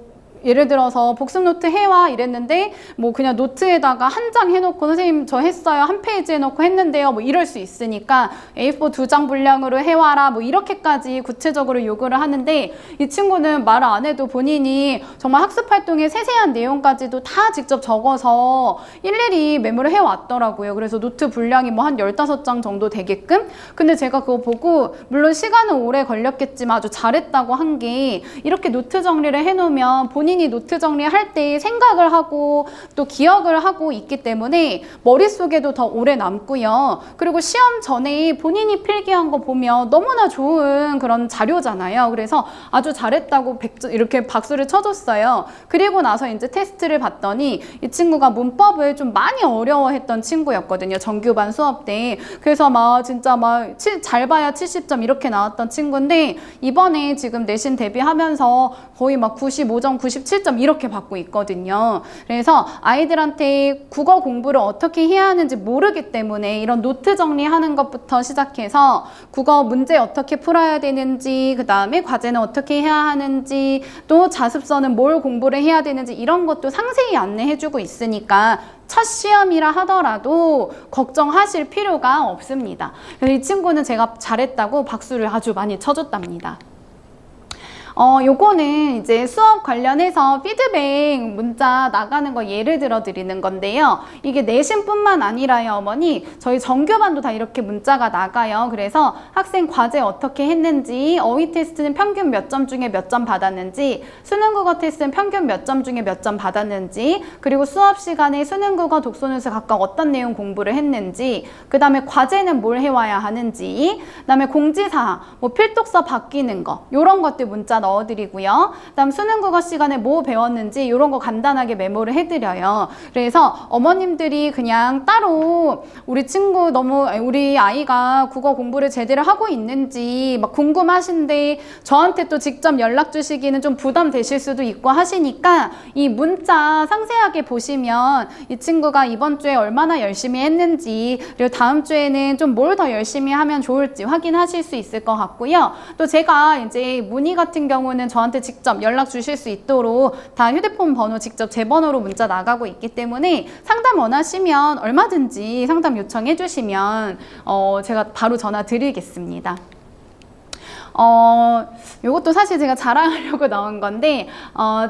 A: 예를 들어서 복습 노트 해와 이랬는데 뭐 그냥 노트에다가 한 장 해놓고 선생님 저 했어요 한 페이지 해놓고 했는데요 뭐 이럴 수 있으니까 A4 2장 분량으로 해와라 뭐 이렇게까지 구체적으로 요구를 하는데 이 친구는 말 안 해도 본인이 정말 학습활동의 세세한 내용까지도 다 직접 적어서 일일이 메모를 해왔더라고요. 그래서 노트 분량이 뭐 한 15장 정도 되게끔. 근데 제가 그거 보고 물론 시간은 오래 걸렸겠지만 아주 잘했다고 한 게 이렇게 노트 정리를 해놓으면 본인이 노트 정리할 때 생각을 하고 또 기억을 하고 있기 때문에 머릿속에도 더 오래 남고요. 그리고 시험 전에 본인이 필기한 거 보면 너무나 좋은 그런 자료잖아요. 그래서 아주 잘했다고 이렇게 박수를 쳐줬어요. 그리고 나서 이제 테스트를 봤더니 이 친구가 문법을 좀 많이 어려워했던 친구였거든요. 정규반 수업 때. 그래서 막 진짜 막 잘 봐야 70점 이렇게 나왔던 친구인데 이번에 지금 내신 대비하면서 거의 막 95점, 97점 이렇게 받고 있거든요. 그래서 아이들한테 국어 공부를 어떻게 해야 하는지 모르기 때문에 이런 노트 정리하는 것부터 시작해서 국어 문제 어떻게 풀어야 되는지, 그 다음에 과제는 어떻게 해야 하는지, 또 자습서는 뭘 공부를 해야 되는지 이런 것도 상세히 안내해주고 있으니까 첫 시험이라 하더라도 걱정하실 필요가 없습니다. 그래서 이 친구는 제가 잘했다고 박수를 아주 많이 쳐줬답니다. 요거는 이제 수업 관련해서 피드백 문자 나가는 거 예를 들어 드리는 건데요. 이게 내신뿐만 아니라요, 어머니. 저희 정규반도 다 이렇게 문자가 나가요. 그래서 학생 과제 어떻게 했는지, 어휘 테스트는 평균 몇 점 중에 몇 점 받았는지, 수능국어 테스트는 평균 몇 점 중에 몇 점 받았는지, 그리고 수업 시간에 수능국어 독서노트 각각 어떤 내용 공부를 했는지, 그 다음에 과제는 뭘 해와야 하는지, 그 다음에 공지사항, 뭐 필독서 바뀌는 거, 요런 것들 문자 넣어드리고요. 그다음 수능국어 시간에 뭐 배웠는지 이런 거 간단하게 메모를 해드려요. 그래서 어머님들이 그냥 따로 우리 아이가 국어 공부를 제대로 하고 있는지 막 궁금하신데 저한테 또 직접 연락 주시기는 좀 부담되실 수도 있고 하시니까 이 문자 상세하게 보시면 이 친구가 이번 주에 얼마나 열심히 했는지, 그리고 다음 주에는 좀 뭘 더 열심히 하면 좋을지 확인하실 수 있을 것 같고요. 또 제가 이제 문의 같은 경우는 저한테 직접 연락 주실 수 있도록 다 휴대폰 번호 직접 제 번호로 문자 나가고 있기 때문에 상담 원하시면 얼마든지 상담 요청해 주시면 제가 바로 전화 드리겠습니다. 요것도 사실 제가 자랑하려고 넣은 건데,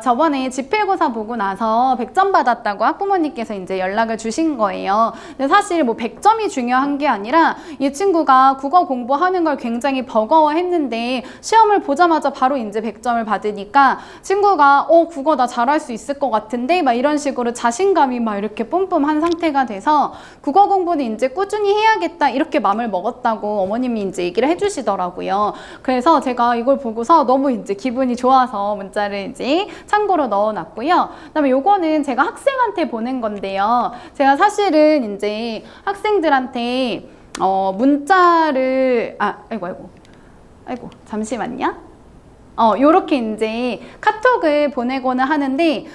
A: 저번에 지필고사 보고 나서 100점 받았다고 학부모님께서 이제 연락을 주신 거예요. 근데 사실 뭐 100점이 중요한 게 아니라 이 친구가 국어 공부하는 걸 굉장히 버거워했는데 시험을 보자마자 바로 이제 100점을 받으니까 친구가 국어 나 잘할 수 있을 것 같은데 막 이런 식으로 자신감이 막 이렇게 뿜뿜한 상태가 돼서 국어 공부는 이제 꾸준히 해야겠다 이렇게 마음을 먹었다고 어머님이 이제 얘기를 해주시더라고요. 그래서 제가 이걸 보고서 너무 이제 기분이 좋아서 문자를 이제 참고로 넣어놨고요. 그다음에 요거는 제가 학생한테 보낸 건데요. 제가 사실은 이제 학생들한테 문자를 아이고 잠시만요. 요렇게 이제 카톡을 보내거나 하는데,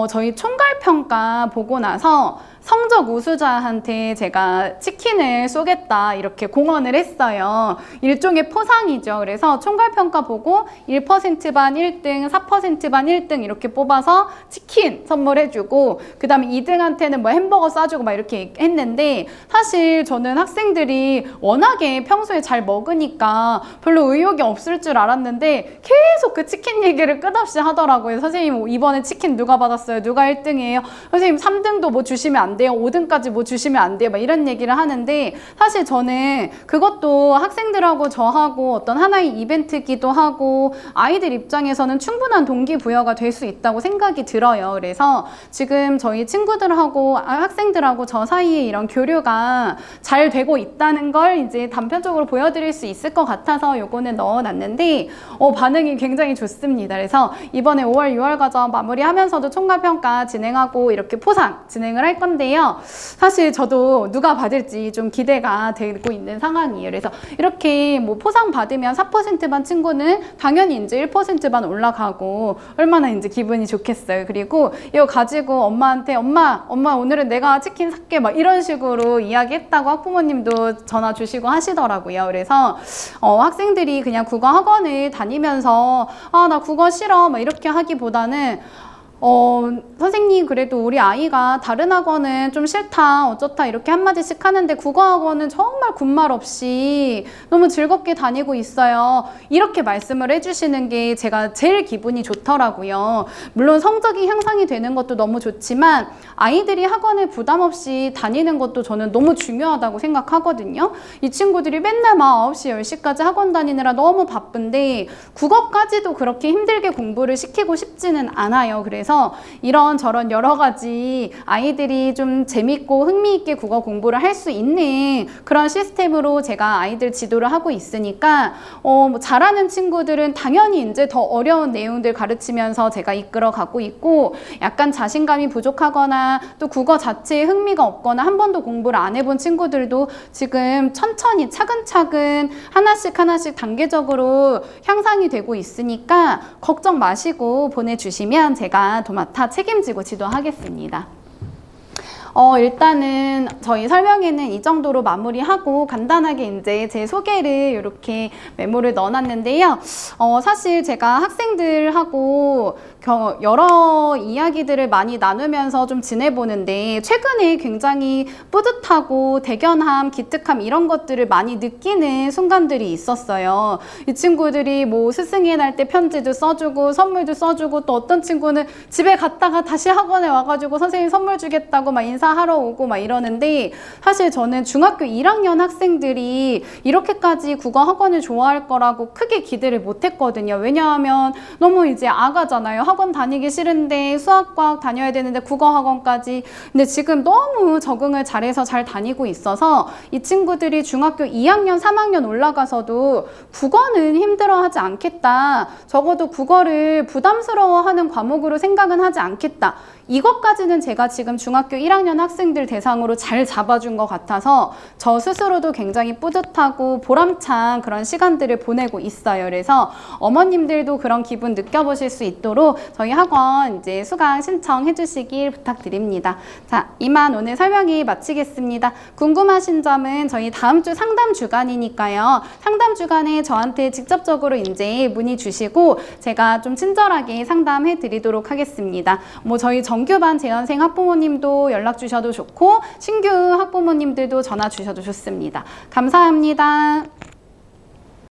A: 저희 총괄평가 보고 나서 성적 우수자한테 제가 치킨을 쏘겠다 이렇게 공언을 했어요. 일종의 포상이죠. 그래서 총괄평가 보고 1% 반 1등, 4% 반 1등 이렇게 뽑아서 치킨 선물해주고, 그 다음에 2등한테는 뭐 햄버거 싸주고 막 이렇게 했는데, 사실 저는 학생들이 워낙에 평소에 잘 먹으니까 별로 의욕이 없을 줄 알았는데 계속 그 치킨 얘기를 끝없이 하더라고요. 선생님 이번에 치킨 누가 받았어요? 누가 1등이에요? 선생님 3등도 뭐 주시면 안 돼요? 5등까지 뭐 주시면 안 돼요? 막 이런 얘기를 하는데, 사실 저는 그것도 학생들하고 저하고 어떤 하나의 이벤트기도 하고 아이들 입장에서는 충분한 동기부여가 될 수 있다고 생각이 들어요. 그래서 지금 저희 친구들하고 학생들하고 저 사이에 이런 교류가 잘 되고 있다는 걸 이제 단편적으로 보여드릴 수 있을 것 같아서 요거는 넣어놨는데 반응이 굉장히 좋습니다. 그래서 이번에 5월, 6월 과정 마무리하면서도 총괄평가 진행하고 이렇게 포상 진행을 할 건데요. 사실 저도 누가 받을지 좀 기대가 되고 있는 상황이에요. 그래서 이렇게 뭐 포상 받으면 4%반 친구는 당연히 이제 1%반 올라가고 얼마나 이제 기분이 좋겠어요. 그리고 이거 가지고 엄마한테 엄마 오늘은 내가 치킨 살게 막 이런 식으로 이야기했다고 학부모님도 전화 주시고 하시더라고요. 그래서 학생들이 그냥 국어 학원을 다니면서 나 국어 싫어 막 이렇게 하기보다는 선생님 그래도 우리 아이가 다른 학원은 좀 싫다 어쩌다 이렇게 한마디씩 하는데 국어 학원은 정말 군말 없이 너무 즐겁게 다니고 있어요. 이렇게 말씀을 해주시는 게 제가 제일 기분이 좋더라고요. 물론 성적이 향상이 되는 것도 너무 좋지만 아이들이 학원을 부담 없이 다니는 것도 저는 너무 중요하다고 생각하거든요. 이 친구들이 맨날 막 9시, 10시까지 학원 다니느라 너무 바쁜데 국어까지도 그렇게 힘들게 공부를 시키고 싶지는 않아요. 그래서 이런저런 여러 가지 아이들이 좀 재밌고 흥미있게 국어 공부를 할 수 있는 그런 시스템으로 제가 아이들 지도를 하고 있으니까 뭐 잘하는 친구들은 당연히 이제 더 어려운 내용들 가르치면서 제가 이끌어 가고 있고, 약간 자신감이 부족하거나 또 국어 자체에 흥미가 없거나 한 번도 공부를 안 해본 친구들도 지금 천천히 차근차근 하나씩 단계적으로 향상이 되고 있으니까 걱정 마시고 보내주시면 제가 도맡아 책임지고 지도하겠습니다. 일단은 저희 설명에는 이 정도로 마무리하고 간단하게 이제 제 소개를 이렇게 메모를 넣어놨는데요. 사실 제가 학생들하고 여러 이야기들을 많이 나누면서 좀 지내보는데 최근에 굉장히 뿌듯하고 대견함, 기특함 이런 것들을 많이 느끼는 순간들이 있었어요. 이 친구들이 뭐 스승의 날 때 편지도 써주고 선물도 써주고, 또 어떤 친구는 집에 갔다가 다시 학원에 와가지고 선생님 선물 주겠다고 막 인사하러 오고 막 이러는데, 사실 저는 중학교 1학년 학생들이 이렇게까지 국어 학원을 좋아할 거라고 크게 기대를 못했거든요. 왜냐하면 너무 이제 아가잖아요. 학원 다니기 싫은데 수학과학 다녀야 되는데 국어 학원까지. 근데 지금 너무 적응을 잘해서 잘 다니고 있어서 이 친구들이 중학교 2학년, 3학년 올라가서도 국어는 힘들어하지 않겠다. 적어도 국어를 부담스러워하는 과목으로 생각은 하지 않겠다. 이것까지는 제가 지금 중학교 1학년 학생들 대상으로 잘 잡아준 것 같아서 저 스스로도 굉장히 뿌듯하고 보람찬 그런 시간들을 보내고 있어요. 그래서 어머님들도 그런 기분 느껴보실 수 있도록 저희 학원 이제 수강 신청해 주시길 부탁드립니다. 자, 이만 오늘 설명이 마치겠습니다. 궁금하신 점은 저희 다음 주 상담 주간이니까요. 상담 주간에 저한테 직접적으로 이제 문의 주시고 제가 좀 친절하게 상담해 드리도록 하겠습니다. 뭐 저희 정규반 재연생 학부모님도 연락 주셔도 좋고 신규 학부모님들도 전화 주셔도 좋습니다. 감사합니다.